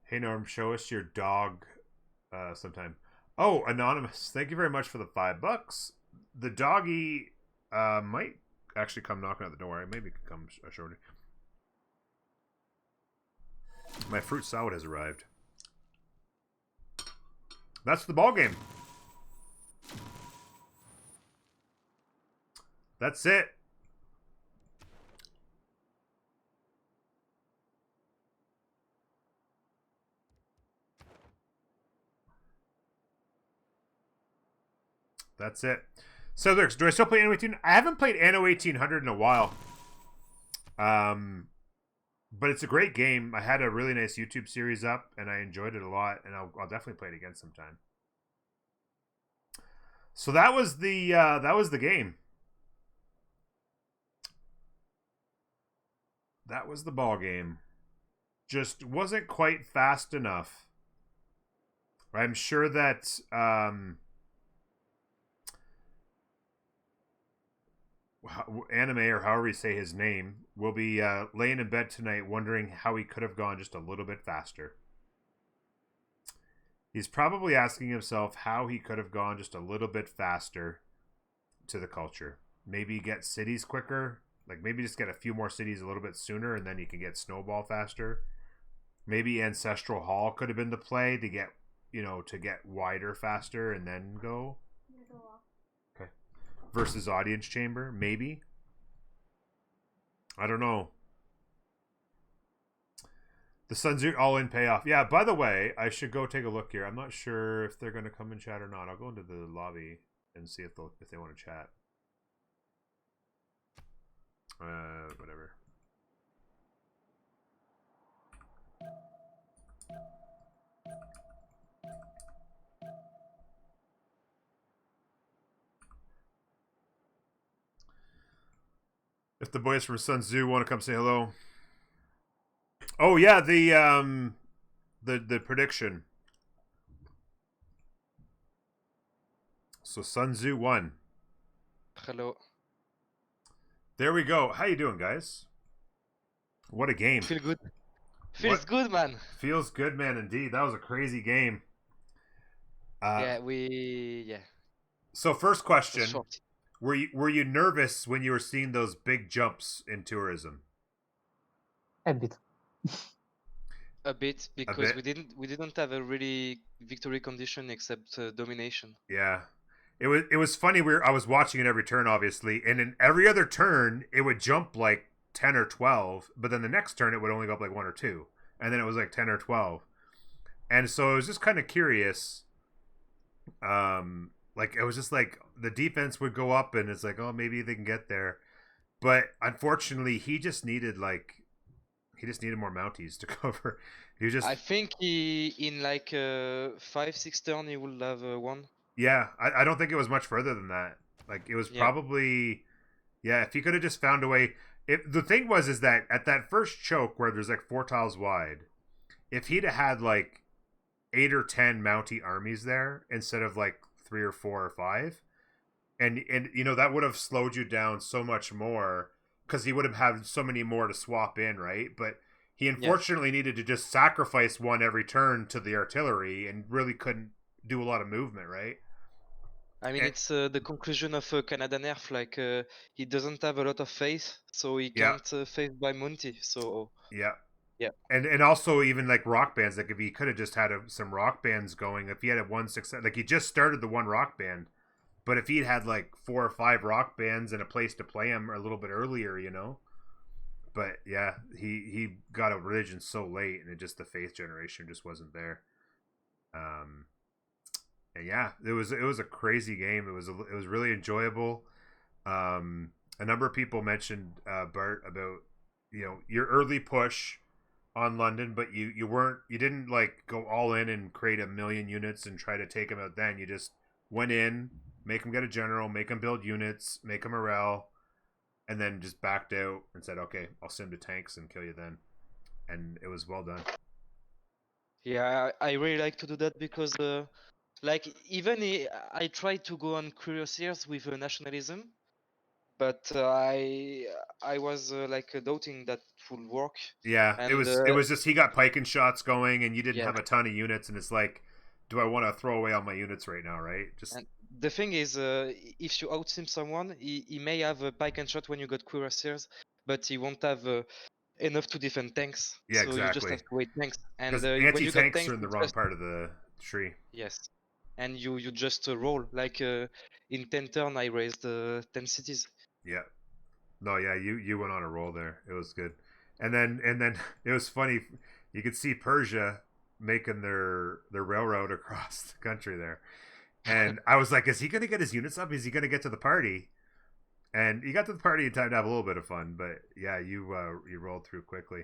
Hey Norm, show us your dog sometime. Oh, Anonymous, thank you very much for the $5. The doggy might actually come knocking at the door. Maybe it can come shortly. My fruit salad has arrived. That's the ball game. That's it. That's it. So, do I still play Anno 18? I haven't played Anno 1800 in a while. But it's a great game. I had a really nice YouTube series up, and I enjoyed it a lot, and I'll definitely play it again sometime. So that was the game. That was the ball game. Just wasn't quite fast enough. I'm sure that Anime, or however you say his name, will be laying in bed tonight wondering how he could have gone just a little bit faster. He's probably asking himself how he could have gone just a little bit faster to the culture. Maybe get cities quicker. Like maybe just get a few more cities a little bit sooner, and then you can get Snowball faster. Maybe Ancestral Hall could have been the play to get, to get wider faster and then go. Okay. Versus Audience Chamber, maybe. I don't know. The SunTzu all-in payoff. Yeah, by the way, I should go take a look here. I'm not sure if they're going to come and chat or not. I'll go into the lobby and see if they want to chat. Whatever. If the boys from SunTzu want to come say hello. Oh yeah, the prediction. So SunTzu won. Hello. There we go. How you doing, guys? What a game. Feel good. Feels good, man. Feels good, man, indeed. That was a crazy game. Yeah. So first question. Short. Were you nervous when you were seeing those big jumps in tourism? A bit. A bit, because we didn't have a really victory condition except domination. Yeah. It was funny. I was watching it every turn, obviously, and in every other turn it would jump like 10 or 12, but then the next turn it would only go up like 1 or 2, and then it was like 10 or 12, and so I was just kind of curious. Like it was just like the defense would go up, and it's like, oh, maybe they can get there, But unfortunately, he just needed more Mounties to cover. He was just I think he in like 5-6 turn he will have one. yeah. I don't think it was much further than that. Like it was Yeah. probably yeah. If he could have just found a way. The thing was is that at that first choke where there's like 4 tiles wide, if he'd have had like 8 or 10 Mountie armies there instead of like 3 or 4 or 5, and you know that would have slowed you down so much more because he would have had so many more to swap in, right? But he unfortunately needed to just sacrifice one every turn to the artillery and really couldn't do a lot of movement, right? I mean, And, it's the conclusion of Canada Nerf. Like, he doesn't have a lot of faith, so he yeah, can't faith by Monty. So, yeah. yeah. And also even like rock bands, like if he could have just had some rock bands going, if he had a one success, like he just started the one rock band, but if he'd had like 4 or 5 rock bands and a place to play them a little bit earlier, you know. But yeah, he got a religion so late, and it just the faith generation just wasn't there. And yeah, it was a crazy game. It was really enjoyable. A number of people mentioned Bart about your early push on London, but you didn't like go all in and create a million units and try to take them out. Then you just went in, make them get a general, make them build units, make them morale, and then just backed out and said, okay, I'll sim to tanks and kill you then. And it was well done. Yeah, I really like to do that because, like, even I try to go on curious years with nationalism, but I was like doubting that would work. Yeah, And it was just he got pike and shots going, and you didn't yeah, have a ton of units, and it's like, do I want to throw away all my units right now, right? Just and the thing is, if you outsim someone, he may have a pike and shot when you got cuirassiers, but he won't have enough to defend tanks. yeah, So you just have exactly. to wait tanks. And Because when you got anti-tanks tanks, are in the it's wrong just part of the tree. yes. And you just roll like in 10 turn I raised 10 cities. Yeah. No, yeah, you went on a roll there. It was good. And then it was funny. You could see Persia making their railroad across the country there. And I was like, is he going to get his units up? Is he going to get to the party? And he got to the party in time to have a little bit of fun. But yeah, you rolled through quickly.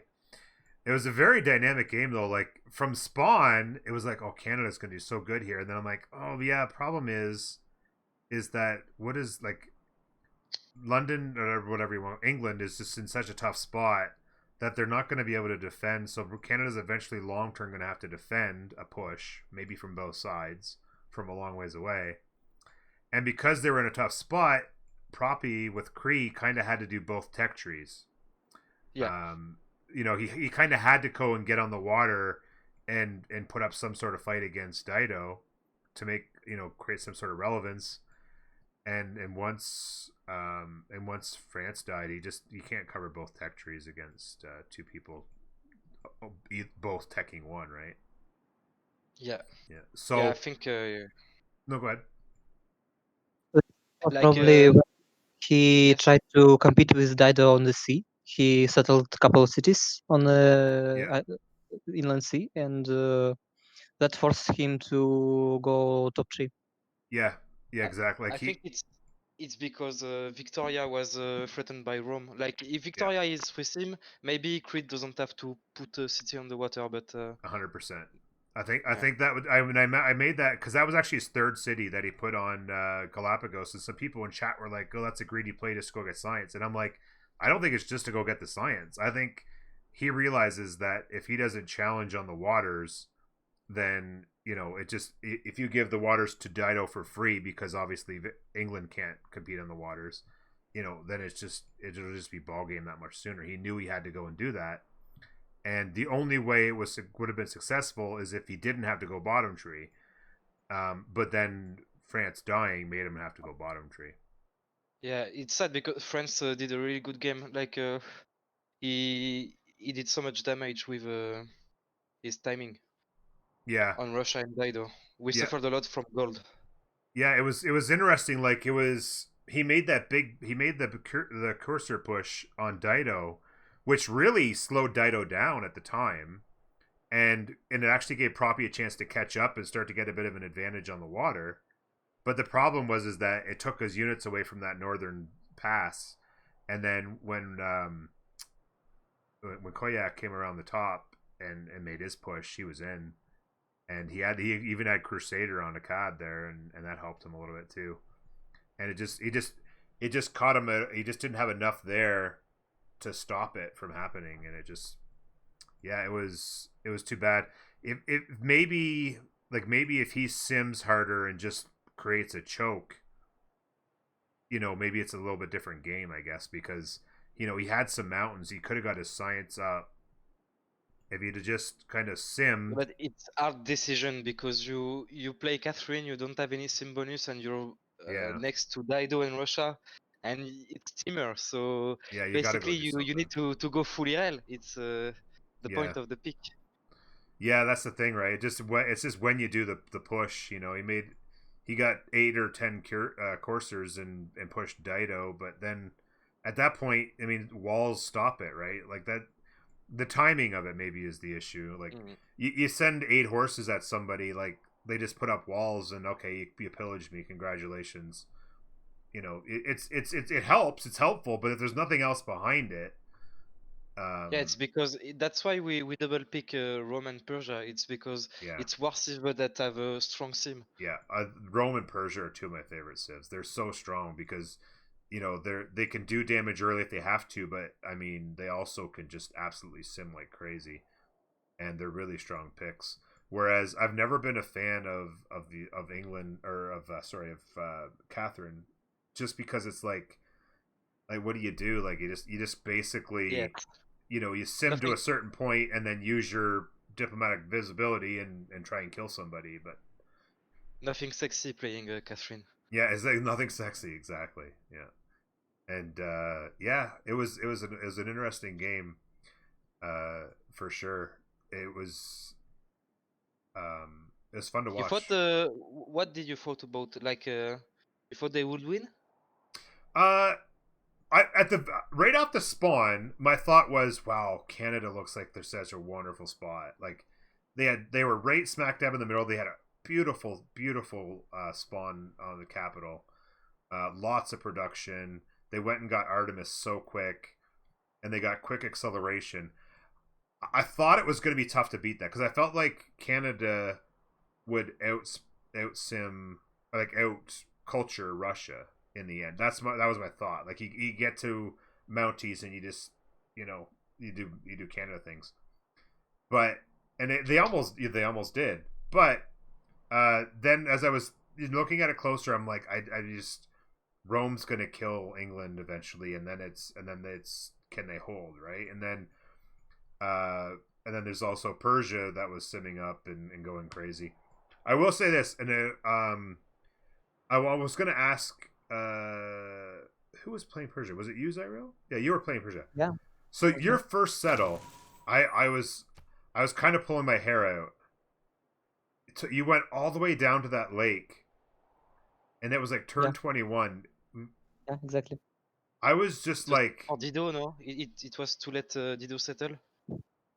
It was a very dynamic game though. Like from spawn, it was like, oh, Canada's going to do so good here. And then I'm like, oh yeah, problem is that what is like London or whatever you want, England is just in such a tough spot that they're not going to be able to defend. So Canada's eventually long term going to have to defend a push, maybe from both sides, from a long ways away. And because they were in a tough spot, Proppy with Cree kind of had to do both tech trees. Yeah. He kind of had to go and get on the water and put up some sort of fight against Dido to make create some sort of relevance. And once France died, you can't cover both tech trees against 2 people, both teching one, right? Yeah. Yeah. So Yeah, I think no, go ahead. like Probably when he yes. tried to compete with Dido on the sea. He settled a couple of cities on the inland sea, and that forced him to go top 3. Yeah, exactly. I Like think it's because Victoria was threatened by Rome. Like if Victoria is with him, maybe Crete doesn't have to put a city on the water, but 100%. I think that would I made that because that was actually his 3rd city that he put on Galapagos, and some people in chat were like, "Oh, that's a greedy play to go get science," and I'm like, I don't think it's just to go get the science. I think he realizes that if he doesn't challenge on the waters, then it just if you give the waters to Dido for free because obviously England can't compete on the waters, then it'll just be ball game that much sooner. He knew he had to go and do that. And the only way it would have been successful is if he didn't have to go bottom tree. But then France dying made him have to go bottom tree. yeah, it's sad because France did a really good game. Like he did so much damage with his timing. Yeah. On Russia and Dido. We Yeah. suffered a lot from gold. Yeah, it was interesting. Like he made the cursor push on Dido, which really slowed Dido down at the time, and it actually gave Proppy a chance to catch up and start to get a bit of an advantage on the water. But the problem was that it took his units away from that northern pass, And then when Koyak came around the top and made his push, he was in. And he even had Crusader on a CAD there, and that helped him a little bit too. And it just caught him. He just didn't have enough there to stop it from happening, and it was too bad. If maybe if he sims harder and just creates a choke, maybe it's a little bit different game, I guess, because he had some mountains. He could have got his science up. If you'd just kind of sim, But it's hard decision because you play Catherine, you don't have any sim bonus, and you're next to Dido in Russia, and it's Timur. So yeah, you basically, gotta go you need to go full IRL. It's the point Yeah. of the pick. Yeah, that's the thing, right? It's just when you do the push. He got 8 or 10 coursers and pushed Dido, but then at that point, I mean, walls stop it, right? Like that. The timing of it maybe is the issue. Like you send 8 horses at somebody, like they just put up walls and okay, you pillaged me, congratulations. It helps, it's helpful, but if there's nothing else behind it, yeah, it's because that's why we double pick Rome and Persia. It's because it's war civs that have a strong sim. Yeah, Rome and Persia are 2 of my favorite civs. They're so strong because they can do damage early if they have to, but I mean they also can just absolutely sim like crazy, and they're really strong picks. Whereas I've never been a fan of England or of Catherine, just because it's like what do you do? Like you just basically you sim to a certain point and then use your diplomatic visibility and try and kill somebody, but nothing sexy playing Catherine. Yeah, it's like nothing sexy, exactly. Yeah. And it was an interesting game, for sure. It was fun to watch. You thought what did you thought about? Like you thought they would win? Right off the spawn, my thought was, wow, Canada looks like they're such a wonderful spot. Like they were right smack dab in the middle. They had a beautiful spawn on the capital. Lots of production. They went and got Artemis so quick, and they got quick acceleration. I thought it was going to be tough to beat that because I felt like Canada would out culture Russia in the end. That was my thought. Like you get to Mounties and you just you do Canada things, but they almost did. But then as I was looking at it closer, I'm like I just Rome's gonna kill England eventually, and then it's can they hold, right? And then there's also Persia that was simming up and going crazy. I will say this, and I was gonna ask who was playing Persia? Was it you, Zyril? Yeah, you were playing Persia. Yeah. So your first settle, I was kind of pulling my hair out. You went all the way down to that lake, and it was like turn 21. Yeah, exactly. I was just like, oh, Dido, no, it was to let Dido settle.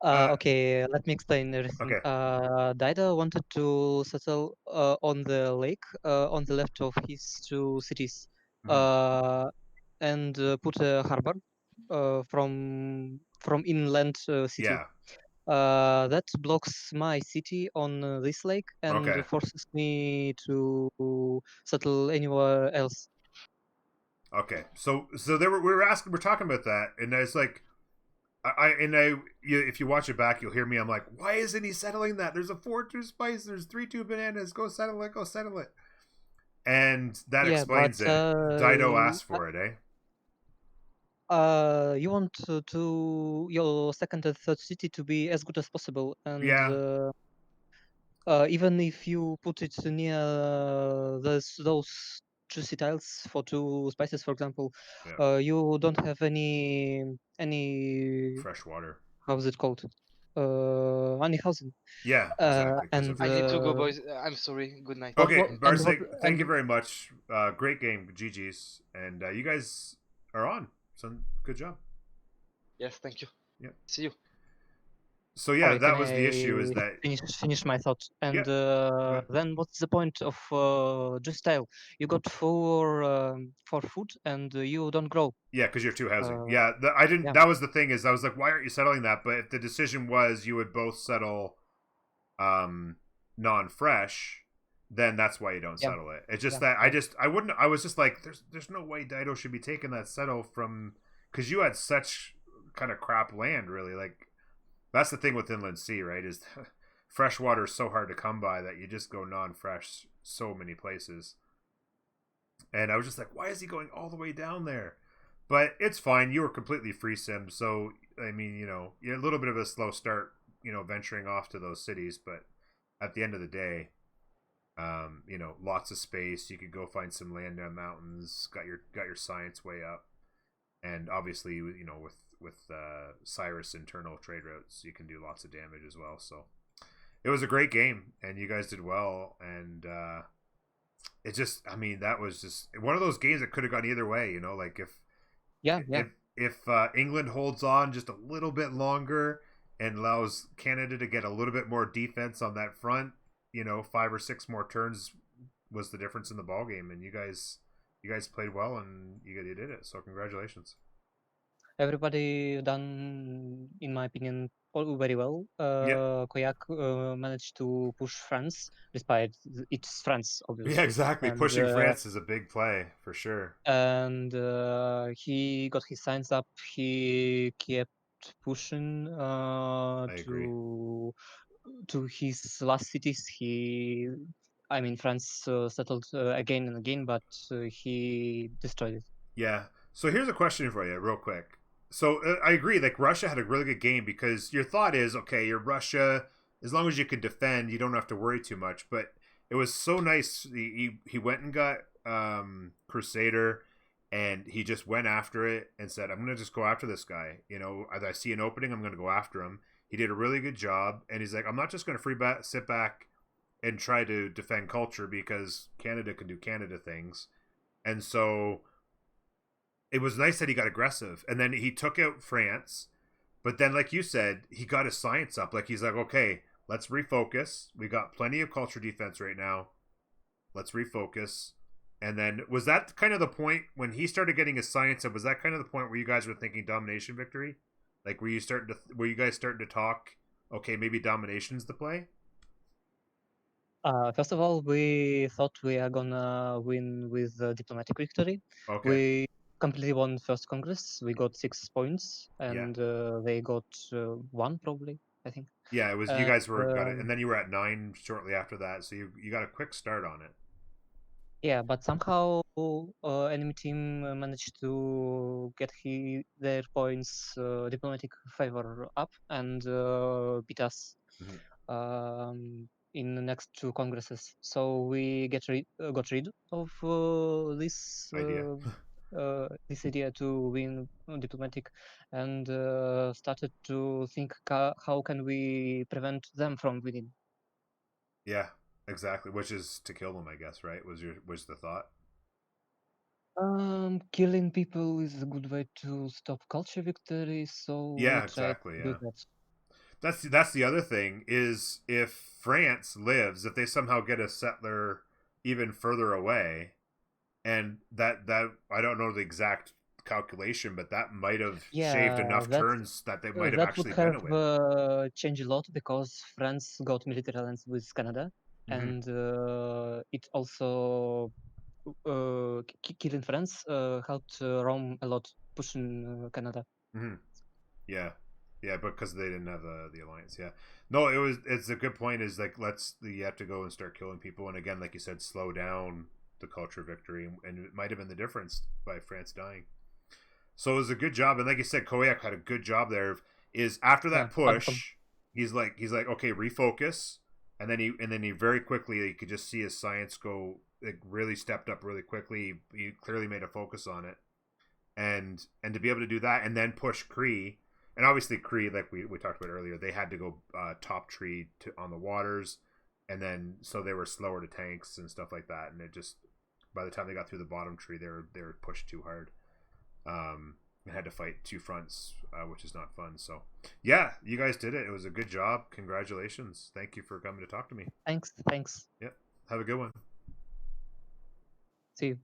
Okay, let me explain everything. Okay. Dido wanted to settle on the lake on the left of his 2 cities, and put a harbor from inland city. Yeah. That blocks my city on this lake and forces me to settle anywhere else. Okay, so we're talking about that, and it's like, if you watch it back, you'll hear me. I'm like, why isn't he settling that? There's a 4-2 spice. There's 3-2 bananas. Go settle it. Go settle it. And that explains it. Dido asked for it, eh? You want to your second and third city to be as good as possible, and even if you put it near those 2 tiles for 2 spices, for example, you don't have any fresh water. How's it called? Any housing. Yeah, exactly. And I need to go, boys. I'm sorry. Good night. Okay, Barsig, thank you very much. Great game, GG's, and you guys are on. So good job. Yes, thank you. Yeah. See you. So yeah, Sorry, that can was the issue. Is I that finish my thought? yeah? And Go ahead. then what's the point of just style? You got for food and you don't grow. Yeah, because you're too housing. Uh, Yeah, I didn't. yeah, That was the thing. Is I was like, why aren't you settling that? But if the decision was you would both settle, non-fresh, then that's why you don't yeah, settle it. It's just yeah, that yeah. I wouldn't. I was just like, there's no way Dido should be taking that settle from because you had such kind of crap land. Really, like that's the thing with inland sea, right? Is fresh water is so hard to come by that you just go non-fresh so many places. And I was just like, why is he going all the way down there? But it's fine. You were completely free sim, so I mean, you're a little bit of a slow start, venturing off to those cities. But at the end of the day, lots of space. You could go find some land down mountains. Got your science way up, and obviously, with Cyrus internal trade routes, you can do lots of damage as well. So it was a great game, and you guys did well. And it just, I mean, that was just one of those games that could have gone either way. Like Yeah, yeah. if England holds on just a little bit longer and allows Canada to get a little bit more defense on that front, 5 or 6 more turns was the difference in the ball game. And you guys played well, and you did it. So congratulations. Everybody done, in my opinion, all very well. Yeah. Koyak managed to push France, despite it's France, Yeah, obviously, exactly. and Pushing France is a big play for sure. he got his signs up. He kept pushing I agree. to his last cities. I mean, France settled again and again, but he destroyed it. Yeah. So here's a question for you, real quick. So I agree. Like Russia had a really good game because your thought is, okay, you're Russia. As long as you can defend, you don't have to worry too much. But it was so nice. He went and got Crusader, and he just went after it and said, "I'm gonna just go after this guy. As I see an opening, I'm gonna go after him." He did a really good job, and he's like, "I'm not just gonna sit back and try to defend culture because Canada can do Canada things." And so it was nice that he got aggressive, and then he took out France. But then, like you said, he got his science up. Like he's like, okay, let's refocus. We got plenty of culture defense right now. Let's refocus. And then was that kind of the point when he started getting his science up? Was that kind of the point where you guys were thinking domination victory? Like were you guys starting to talk? Okay, maybe domination's the play. First of all, we thought we are gonna win with diplomatic victory. Okay. We completely won first Congress. We got 6 points, Yeah. and they got 1 probably, I think. Yeah, it was you And guys got it, and then you were at 9 shortly after that, so you got a quick start on it. yeah, but somehow enemy team managed to get their points diplomatic favor up and beat us in the next 2 congresses. So we got rid of Idea. this idea to win diplomatic, and started to think how can we prevent them from winning. Yeah, exactly. Which is to kill them, I guess, right? Was the thought? Killing people is a good way to stop culture victory, so we Yeah, tried exactly. to do Yeah, that. that's the other thing is if France lives, if they somehow get a settler even further away, and that I don't know the exact calculation, but that might have shaved Yeah, enough turns that they might have that would actually been a have win. changed a lot because France got military alliance with Canada, Mm-hmm. and it also killing France helped Rome a lot, pushing Canada. Mm-hmm. Yeah, yeah, because they didn't have the alliance. Yeah, no, it's a good point. Is like you have to go and start killing people, and again, like you said, slow down the culture victory, and it might have been the difference by France dying. So it was a good job, and like you said, Koyak had a good job there. Is after Yeah, that push, he's like okay, refocus, and then he very quickly you could just see his science go. It really stepped up really quickly. He clearly made a focus on it, and to be able to do that and then push Cree. And obviously Cree, like we talked about earlier, they had to go top tree on the waters, and then so they were slower to tanks and stuff like that. And it just by the time they got through the bottom tree, they were pushed too hard. and had to fight two fronts, which is not fun. So yeah, you guys did it. It was a good job. Congratulations. Thank you for coming to talk to me. Thanks. Yep. Have a good one. See you.